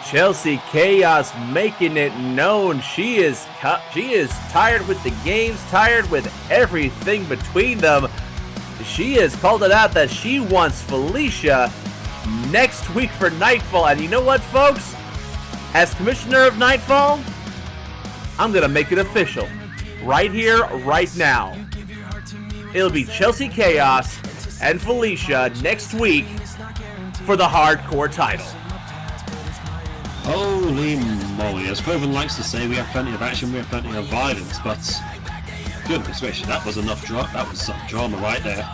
Chelsea Chaos making it known she is tired with the games, tired with everything between them. She has called it out that she wants Felicia next week for Nightfall. And you know what, folks? As commissioner of Nightfall, I'm gonna make it official. Right here, right now. It'll be Chelsea Chaos and Felicia next week for the hardcore title. Holy moly, as Cloven likes to say, we have plenty of action, we have plenty of violence, but goodness gracious, that was enough drama, that was some drama right there.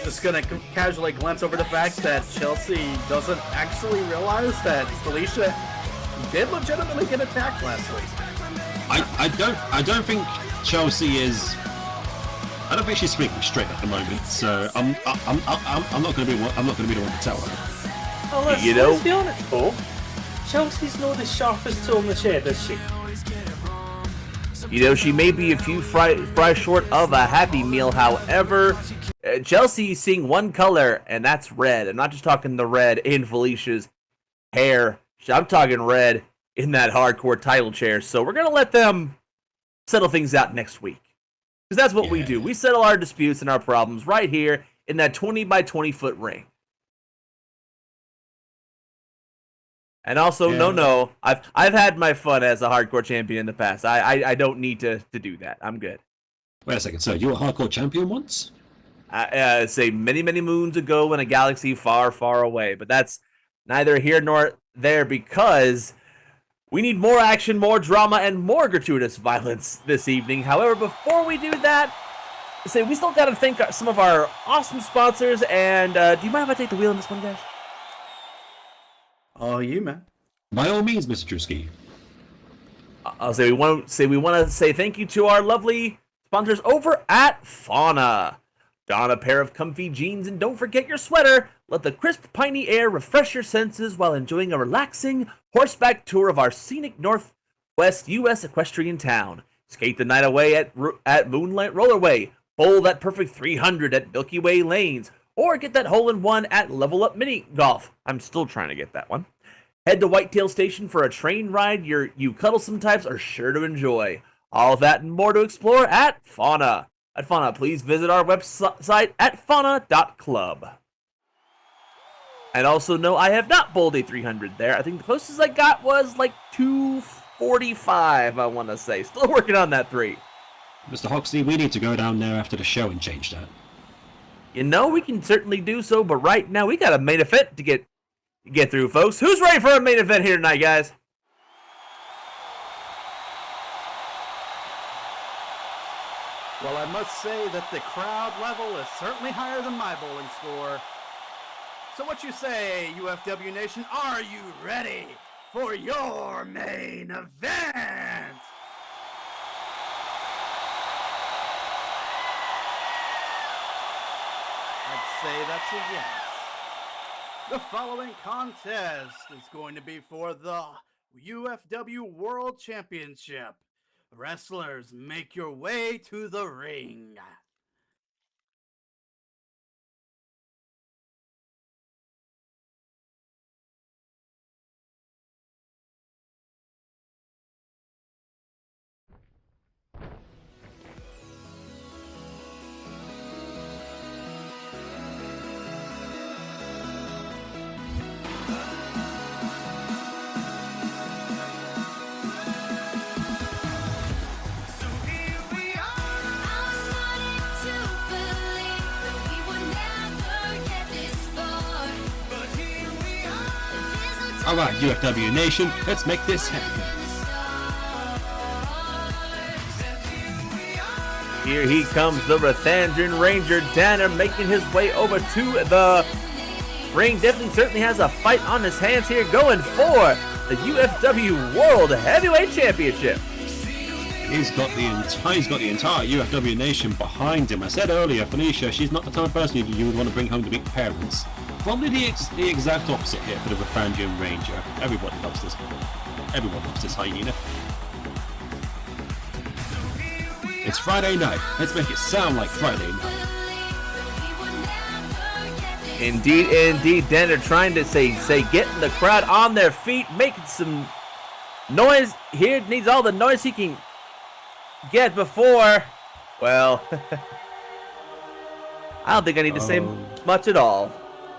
Just gonna casually glance over the fact that Chelsea doesn't actually realize that Felicia did legitimately get attacked last week. I don't think Chelsea is. I don't think she's speaking straight at the moment, so I'm not going to be the one to tell her. Oh, let's be honest, though. Chelsea's not the sharpest tool in the shed, is she? You know, she may be a few fries short of a Happy Meal. However, Chelsea's seeing one color, and that's red. I'm not just talking the red in Felicia's hair. I'm talking red in that hardcore title chair. So we're going to let them settle things out next week. Because that's what we do. We settle our disputes and our problems right here in that 20 by 20 foot ring. And also, no, I've had my fun as a hardcore champion in the past. I don't need to do that. I'm good. Wait a second, so you were a hardcore champion once? say many, many moons ago in a galaxy far, far away. But that's neither here nor there because we need more action, more drama, and more gratuitous violence this evening. However, before we do that, say we still got to thank some of our awesome sponsors. And do you mind if I take the wheel on this one, guys? Oh, you, man. By all means, Mr. Drewski. I'll say we want to say thank you to our lovely sponsors over at Fauna. Don a pair of comfy jeans and don't forget your sweater. Let the crisp, piney air refresh your senses while enjoying a relaxing horseback tour of our scenic Northwest U.S. equestrian town. Skate the night away at Moonlight Rollerway. Bowl that perfect 300 at Milky Way Lanes. Or get that hole-in-one at Level Up Mini Golf. I'm still trying to get that one. Head to Whitetail Station for a train ride you cuddlesome types are sure to enjoy. All that and more to explore at Fauna. At Fauna, please visit our website at fauna.club. And also, no, I have not bowled a 300 there. I think the closest I got was like 245, I want to say. Still working on that 3. Mr. Hoxley, we need to go down there after the show and change that. You know, we can certainly do so, but right now we got a main event to get through, folks. Who's ready for a main event here tonight, guys? Well, I must say that the crowd level is certainly higher than my bowling score. So what you say, UFW Nation? Are you ready for your main event? I'd say that's a yes. The following contest is going to be for the UFW World Championship. Wrestlers, make your way to the ring. Alright, UFW Nation, let's make this happen. Here he comes, the Rathandran Ranger Danner, making his way over to the ring. Definitely certainly has a fight on his hands here, going for the UFW World Heavyweight Championship. He's got the entire UFW Nation behind him. I said earlier, Felicia, she's not the type of person you would want to bring home to meet parents. Probably the exact opposite here for the Rathandran Ranger. Everyone loves this boy. Everyone loves this hyena. It's Friday night. Let's make it sound like Friday night. Indeed, indeed, Danner trying to say getting the crowd on their feet, making some noise here. Needs all the noise he can get before, well, I don't think I need to say much at all.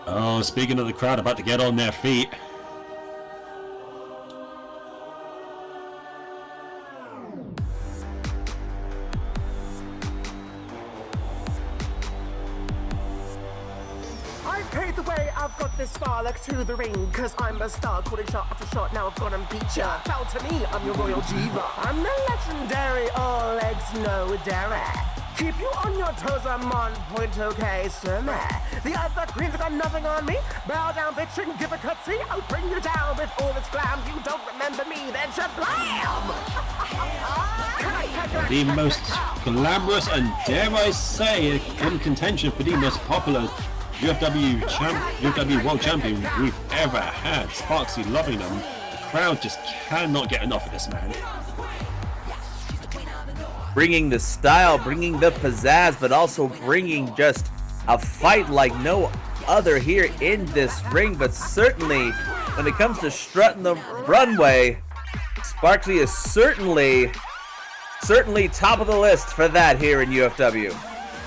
Oh, speaking of the crowd about to get on their feet. I've paved the way, I've got this far, like to the ring, cause I'm a star, calling shot after shot, now I've got 'em beat ya. Bow to me, I'm your royal diva. I'm the legendary, all legs, no dairy. Keep you on your toes, I'm on point, okay, sir. The other queens have got nothing on me. Bow down, bitch, and give a curtsy. I'll bring you down with all this glam. You don't remember me, then you blam! The most glamorous and, dare I say, in contention for the most popular UFW World Champion we've ever had. Sparksy loving them. The crowd just cannot get enough of this man. Bringing the style, bringing the pizzazz, but also bringing just a fight like no other here in this ring. But certainly, when it comes to strutting the runway, Sparksy is certainly top of the list for that here in UFW.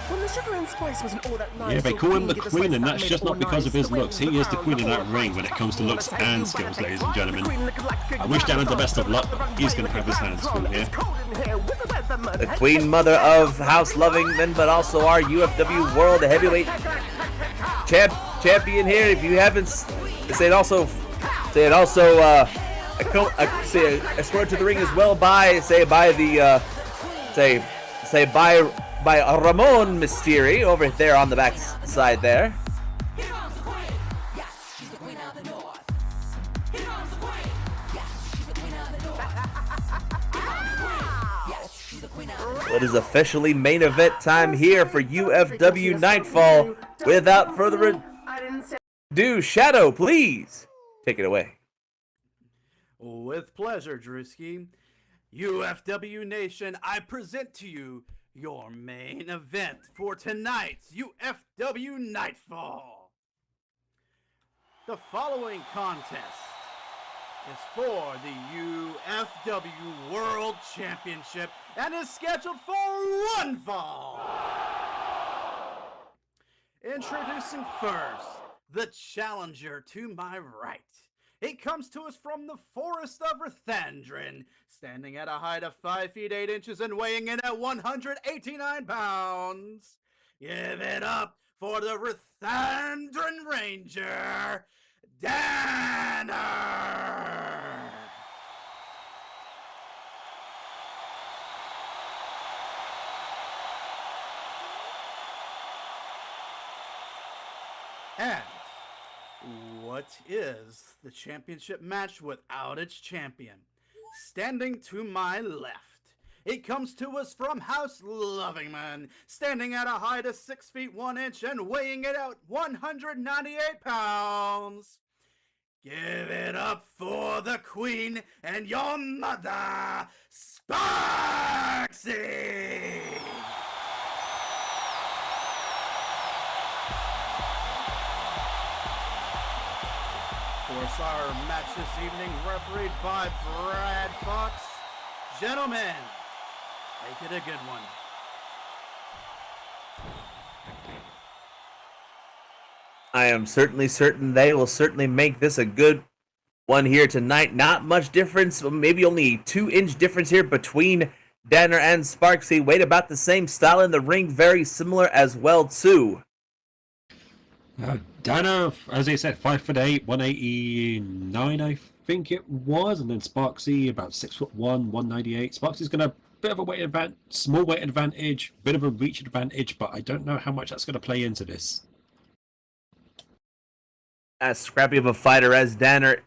When the sugar and spice wasn't all that nice, Yeah, they so call him the get Queen, and spice that's that just made it not all because of nice. his The way looks. we He is the pound queen in that whole ring rice. when it comes to looks Wanna say and you skills, better ladies take and gentlemen. the queen looking like a I wish Dan had the best of luck, but he's going to have his hands full here. It's cold in here with the weatherman. The queen mother of House Lovingman, but also our UFW World Heavyweight champion here. If you haven't, say it also escorted to the ring as well by Ramon Mystery over there on the back side there. It is officially main event time here for UFW Nightfall. Without further ado, Shadow, please take it away. With pleasure, Drewski. UFW Nation, I present to you your main event for tonight's UFW Nightfall. The following contest is for the UFW World Championship and is scheduled for one fall. Introducing first, the challenger to my right. He comes to us from the forest of Ruthandrin, standing at a height of 5 feet 8 inches and weighing in at 189 pounds. Give it up for the Ruthandrin Ranger, Danner! And what is the championship match without its champion? Standing to my left, it comes to us from House Lovingman, standing at a height of 6 feet 1 inch and weighing it out 198 pounds. Give it up for the queen and your mother, Sparksy! Of course, our match this evening refereed by Brad Fox. Gentlemen, make it a good one. I am certainly certain they will certainly make this a good one here tonight. Not much difference, maybe only 2-inch difference here between Danner and Sparksy. Weight about the same, style in the ring very similar as well too. Danner, as I said, 5'8", 189, I think it was, and then Sparksy about 6'1", 198. Sparksy's got a bit of a weight advantage, small weight advantage, bit of a reach advantage, but I don't know how much that's going to play into this. As scrappy of a fighter as Danner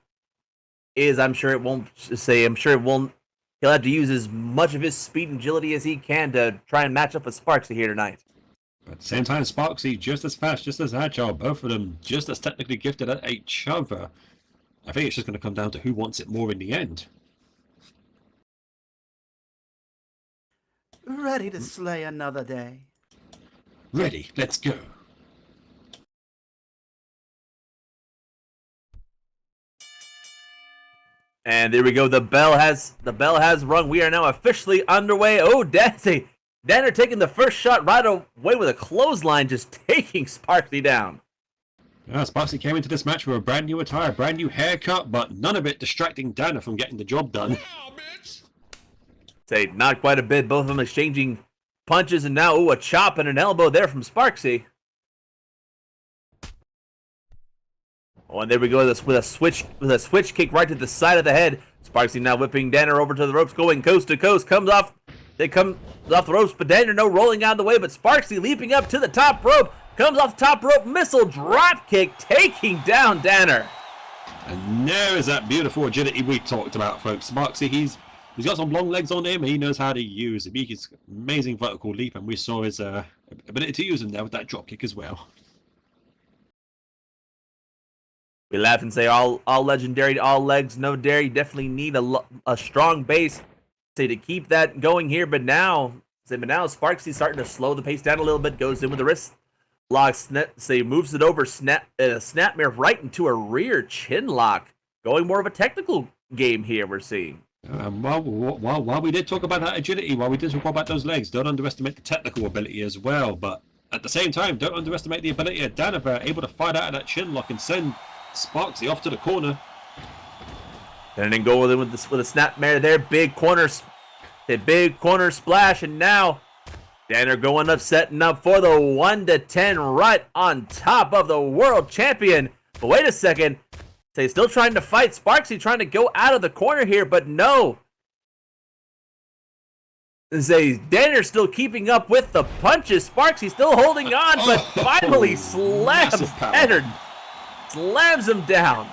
is, I'm sure it won't. He'll have to use as much of his speed and agility as he can to try and match up with Sparksy here tonight. But at the same time, Sparksy just as fast, just as agile, both of them just as technically gifted at each other. I think it's just going to come down to who wants it more in the end. Ready to slay another day? Ready, let's go. And there we go. The bell has rung. We are now officially underway. Oh, Danner taking the first shot right away with a clothesline, just taking Sparksy down. Yeah, Sparksy came into this match with a brand new attire, brand new haircut, but none of it distracting Danner from getting the job done. Say not quite a bit. Both of them exchanging punches, and now a chop and an elbow there from Sparksy. Oh, and there we go with a switch kick right to the side of the head. Sparksy now whipping Danner over to the ropes, going coast to coast. Comes off the ropes, but Danner rolling out of the way. But Sparksy leaping up to the top rope, comes off the top rope, missile drop kick, taking down Danner. And there is that beautiful agility we talked about, folks. Sparksy, he's got some long legs on him. He knows how to use him. He's amazing vertical leap, and we saw his ability to use him there with that drop kick as well. We laugh and say all legendary, all legs, no dare. You definitely need a strong base to keep that going here. But now Sparksy's starting to slow the pace down a little bit. Goes in with the wrist lock, moves it over, snapmare right into a rear chin lock. Going more of a technical game here. We're seeing. While we did talk about that agility, while we did talk about those legs, don't underestimate the technical ability as well. But at the same time, don't underestimate the ability of Dana there, able to fight out of that chin lock and send Sparksy off to the corner. And then go with a snapmare there. Big corner splash, and now Danner going up, setting up for the 1-10 right on top of the world champion. But wait a second. So he's still trying to fight. Sparksy trying to go out of the corner here, but no. Danner's still keeping up with the punches. Sparksy still holding on, but finally slams Danner. Slams him down.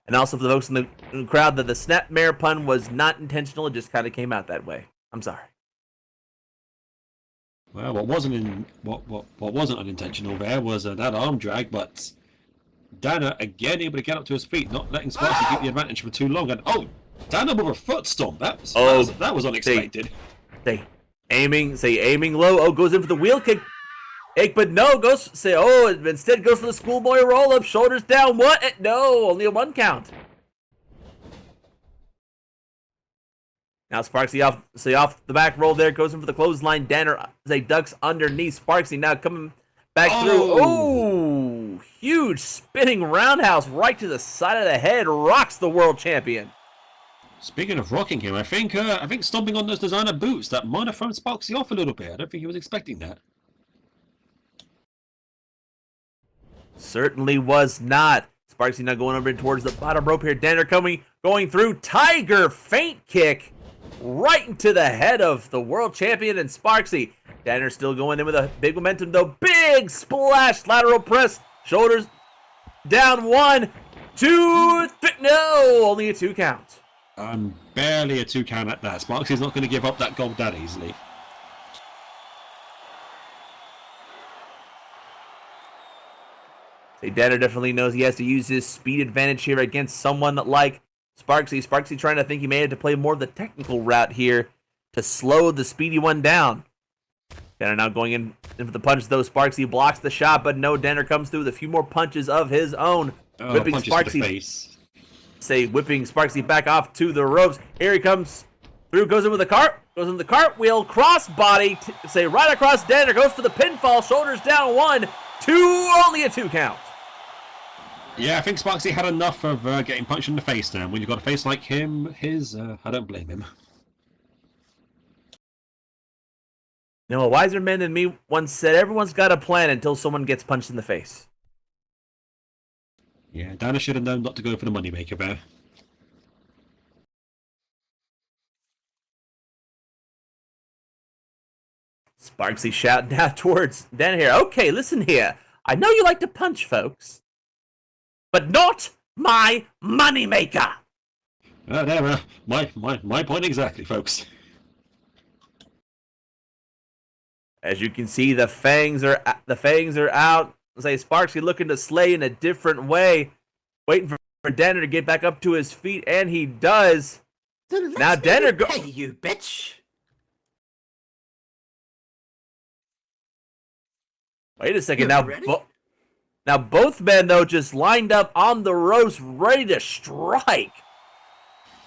And also for the folks in the crowd, that the snapmare pun was not intentional. It just kind of came out that way. I'm sorry. Well, what wasn't unintentional there was that arm drag, but Dana again able to get up to his feet, not letting Sparksy get the advantage for too long. And Dana with a foot stomp. That was unexpected. Aiming low. Goes in for the wheel kick. But no, instead goes for the schoolboy roll up, shoulders down. What? No, only a 1 count. Now Sparksy off the back roll there, goes in for the clothesline. Danner ducks underneath. Sparksy now coming back through. Oh, huge spinning roundhouse right to the side of the head, rocks the world champion. Speaking of rocking him, I think stomping on those designer boots, that might have thrown Sparksy off a little bit. I don't think he was expecting that. Certainly was not. Sparksy now going over towards the bottom rope here. Danner going through. Tiger feint kick right into the head of the world champion and Sparksy. Danner still going in with a big momentum though. Big splash, lateral press, shoulders down. 1, 2, 3. No, only a 2 count. Barely a 2 count at that. Sparksy's not going to give up that gold that easily. Danner definitely knows he has to use his speed advantage here against someone like Sparksy. Sparksy trying to think he may have to play more of the technical route here to slow the speedy one down. Danner now going in for the punch though. Sparksy blocks the shot, but no, Danner comes through with a few more punches of his own. Whipping Sparksy back off to the ropes. Here he comes through, goes in with the cartwheel, crossbody, right across Danner, goes for the pinfall, shoulders down. 1, 2, only a 2 count. Yeah, I think Sparksy had enough of getting punched in the face now. When you've got a face like him, I don't blame him. A wiser man than me once said, everyone's got a plan until someone gets punched in the face. Yeah, Dana should have known not to go for the moneymaker there. Sparksy shouting out towards Danner here. Okay, listen here. I know you like to punch folks, but not my moneymaker. My point exactly, folks. As you can see, the fangs are out. Sparksy looking to slay in a different way, waiting for Danner to get back up to his feet, and he does. Now Danner Hey, you bitch. Wait a second. Now both men though just lined up on the ropes, ready to strike.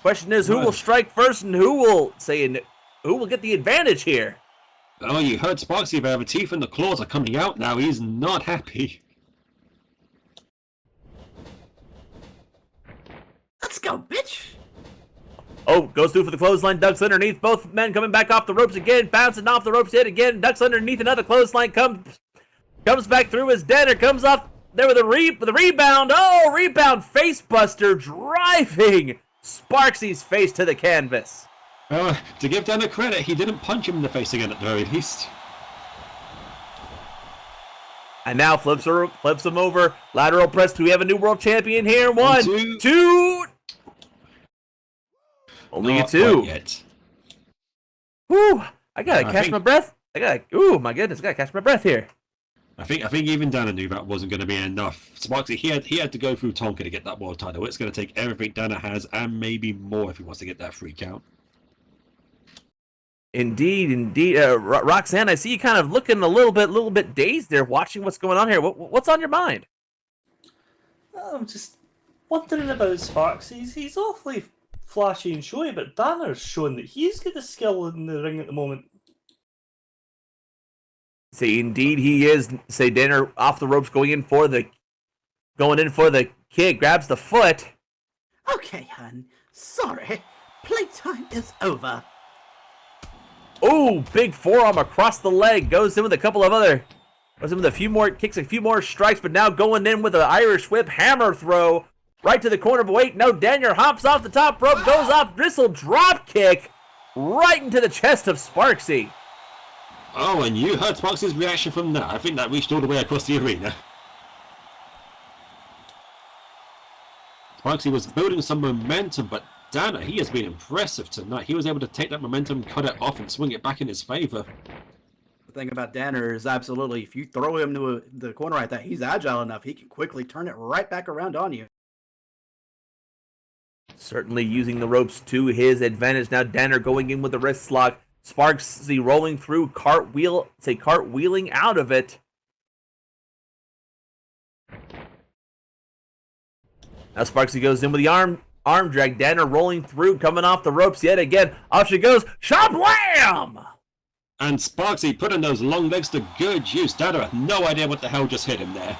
Question is, who will strike first, and who will get the advantage here? Oh, you heard Sparksy there. The teeth and the claws are coming out now. He's not happy. Let's go, bitch. Goes through for the clothesline, ducks underneath. Both men coming back off the ropes again, bouncing off the ropes yet again, ducks underneath. Another clothesline comes back through as Danner comes off there with a rebound. Rebound face buster, driving Sparksy's face to the canvas. To give Danner credit, he didn't punch him in the face again at the very least. And now flips him over. Lateral press. Do we have a new world champion here? 1, 2. Only a 2. Yet. Whew. I gotta catch my breath. Oh my goodness, I gotta catch my breath here. I think even Danner knew that wasn't going to be enough. Sparksy, he had to go through Tonka to get that world title. It's going to take everything Danner has and maybe more if he wants to get that 3 count. Indeed. Roxanne, I see you kind of looking a little bit dazed there, watching what's going on here. What's on your mind? I'm just wondering about Sparks. He's awfully flashy and showy, but Danner's shown that he's got the skill in the ring at the moment. Say indeed he is. Say Danner off the ropes, going in for the kick, grabs the foot. Okay, hun. Sorry. Playtime is over. Oh, big forearm across the leg. Goes in with a couple of other. Goes in with a few more kicks, a few more strikes, but now going in with an Irish whip hammer throw right to the corner. But wait, no, Danner hops off the top rope, goes off Gristle drop kick right into the chest of Sparksy. Oh, and you heard Sparks' reaction from that. I think that reached all the way across the arena. Sparksy was building some momentum, but Danner, he has been impressive tonight. He was able to take that momentum, cut it off, and swing it back in his favor. The thing about Danner is absolutely, if you throw him to the corner like that, he's agile enough. He can quickly turn it right back around on you. Certainly using the ropes to his advantage. Now Danner going in with the wrist lock. Sparksy rolling through, cartwheeling out of it. Now Sparksy goes in with the arm drag. Danner rolling through, coming off the ropes yet again. Off she goes. Shablam! And Sparksy putting those long legs to good use. Danner had no idea what the hell just hit him there.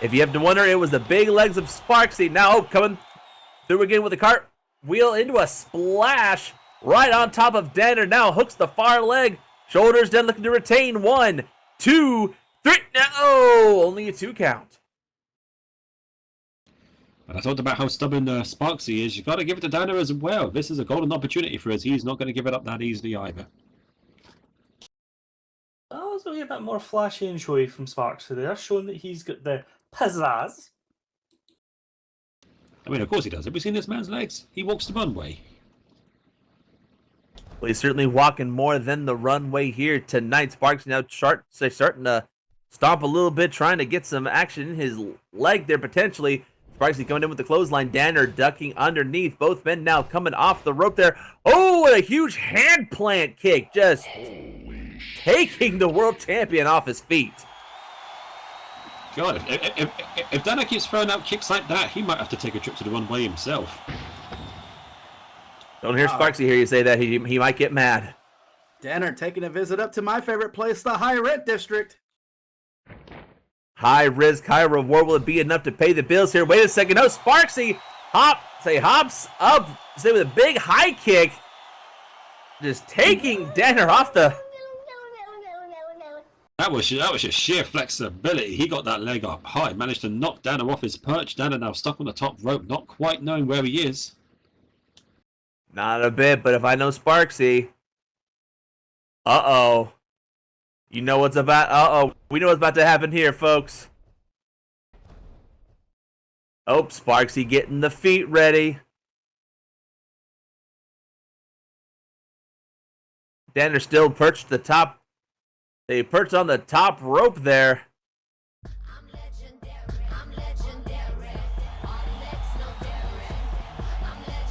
If you have to wonder, it was the big legs of Sparksy. Now coming through again with the cartwheel into a splash right on top of Danner. Now hooks the far leg. Shoulders down, looking to retain. 1, 2, 3. No! Only a 2 count. And I talked about how stubborn Sparksy is. You've got to give it to Danner as well. This is a golden opportunity for us. He's not going to give it up that easily either. That was a wee bit more flashy and showy from Sparks there, showing that he's got the pizzazz. I mean, of course he does. Have we seen this man's legs? He walks the runway. Well, he's certainly walking more than the runway here tonight. Sparks now starting to stomp a little bit, trying to get some action in his leg there potentially. Sparksy coming in with the clothesline. Danner ducking underneath. Both men now coming off the rope there. Oh, and a huge hand plant kick. Just taking the world champion off his feet. God, if Danner keeps throwing out kicks like that, he might have to take a trip to the runway himself. Don't hear Sparksy hear you say that. He might get mad. Danner taking a visit up to my favorite place, the High Rent District. High risk, high reward. Will it be enough to pay the bills here? Wait a second. No, Sparksy hops up, say with a big high kick. Just taking Danner off the... That was just sheer flexibility. He got that leg up high, managed to knock Danner off his perch. Danner now stuck on the top rope, not quite knowing where he is. Not a bit, but if I know Sparksy... Uh-oh. You know what's about... Uh-oh. We know what's about to happen here, folks. Oh, Sparksy getting the feet ready. Danner still perched the top... They perched on the top rope there.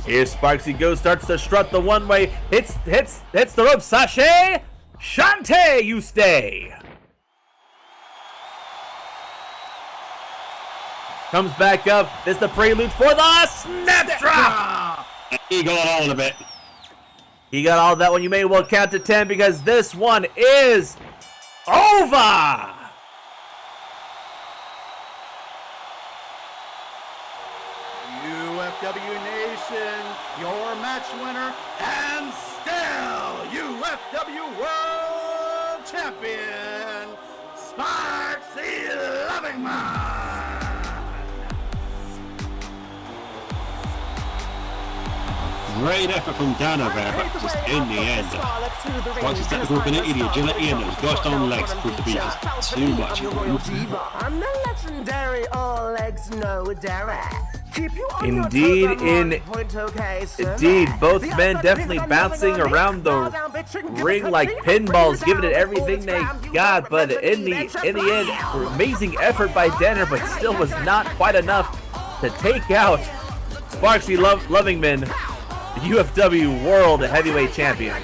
Here Sparksy goes, starts to strut the one way, hits the rope, sachet, Shante, you stay. Comes back up, this is the prelude for the snap drop. He got all of it. He got all of that one. You may well count to 10 because this one is over. UFW Nation, your match winner, and still UFW World Champion, Sparksy Lovingman. Great effort from Danner there, but just in the end, Sparksy's technical ability, the agility, and those gosh darn legs proved to be just too much for him. I'm the legendary all legs no dairy. Indeed, both men definitely bouncing around the ring like pinballs, giving it everything they got. But in the end, amazing effort by Danner, but still was not quite enough to take out Sparksy Lovingman, the UFW World Heavyweight Champion.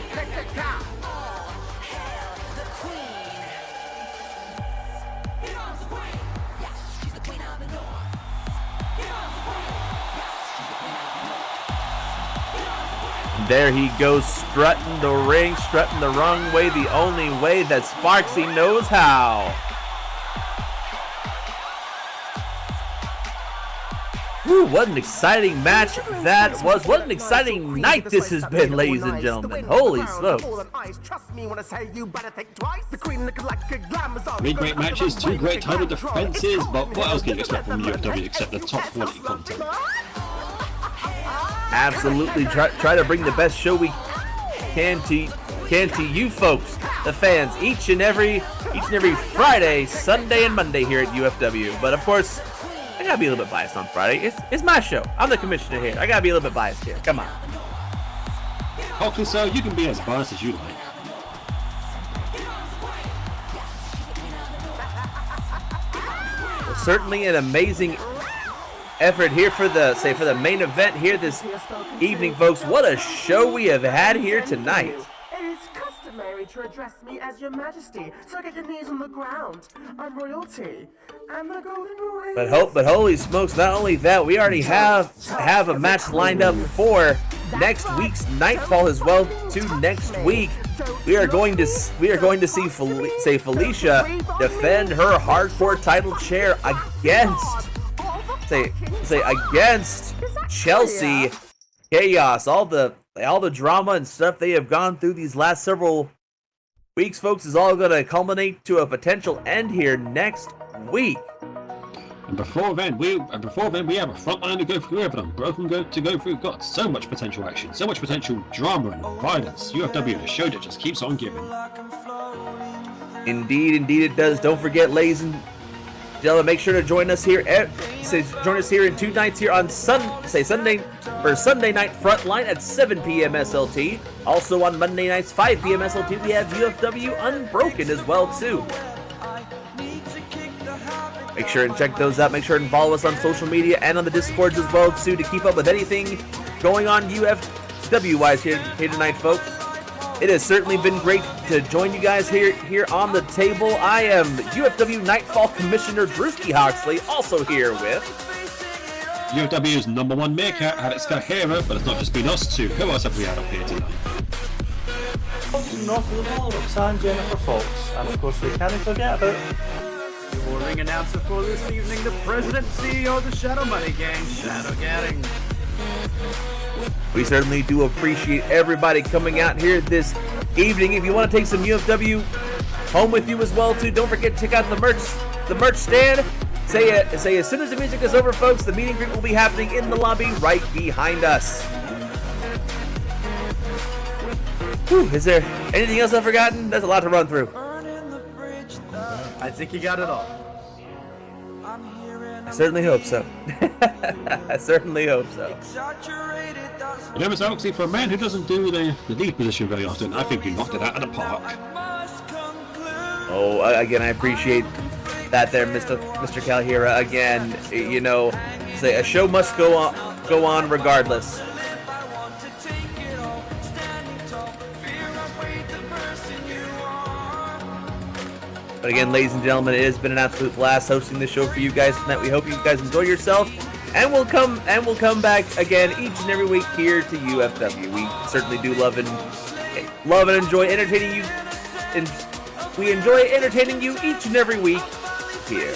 There he goes, strutting the ring, strutting the wrong way, the only way that Sparksy knows how. Whew, what an exciting match that was. What an exciting night this has been, ladies and gentlemen. Holy smokes. 3 great matches, 2 great title defenses, but what else can you expect from UFW except the top quality content? Absolutely, try to bring the best show we can to you folks, the fans, each and every Friday, Sunday, and Monday here at UFW. But of course, I gotta be a little bit biased on Friday. It's my show. I'm the commissioner here. I gotta be a little bit biased here. Come on. Hopefully so, you can be as biased as you like. Well, certainly an amazing effort here for the main event here this evening, folks. What a show we have had here tonight. It's customary to address me as your majesty, so get your knees on the ground. I'm royalty. I'm the golden royal. But holy smokes, not only that, we already have a match lined up for next week's Nightfall as well. Next week, we are going to see Felicia defend her hardcore title chair against against Chelsea Chaos. All the drama and stuff they have gone through these last several weeks, folks, is all going to culminate to a potential end here next week. And before then, we have a front line to go through, we have an unbroken to go through. Got so much potential action, so much potential drama and violence. UFW, the show that just keeps on giving. Indeed it does. Don't forget, ladies and gentlemen, make sure to join us here in 2 nights here on Sunday night Frontline at 7 p.m. SLT. Also on Monday nights 5 p.m. SLT, we have UFW Unbroken as well too. Make sure and check those out. Make sure and follow us on social media and on the Discords as well too to keep up with anything going on UFW wise here tonight, folks. It has certainly been great to join you guys here on the table. I am UFW Nightfall Commissioner Drewski Hoxley, also here with UFW's #1 meerkat, Alex Kahira, but it's not just been us two. Who else have we had up here tonight? North of the Wall, Roxanne, Jennifer Fox, and of course we can't forget about Your ring announcer for this evening, the president and CEO of the Shadow Money Gang, Shadow Gatting. We certainly do appreciate everybody coming out here this evening. If you want to take some UFW home with you as well too, don't forget to check out the merch stand. Say as soon as the music is over, folks, the meet and greet will be happening in the lobby right behind us. Whew, is there anything else I've forgotten? There's a lot to run through. I think you got it all. I certainly hope so. I certainly hope so. Remember, Oxley, for a man who doesn't do the lead position very often, I think you knocked it out of the park. Oh, again, I appreciate that there, Mr. Calhira. Again, you know, say a show must go on regardless. But again, ladies and gentlemen, it has been an absolute blast hosting this show for you guys tonight. We hope you guys enjoy yourself, and we'll come back again each and every week here to UFW. We certainly do love and enjoy entertaining you, and we enjoy entertaining you each and every week here.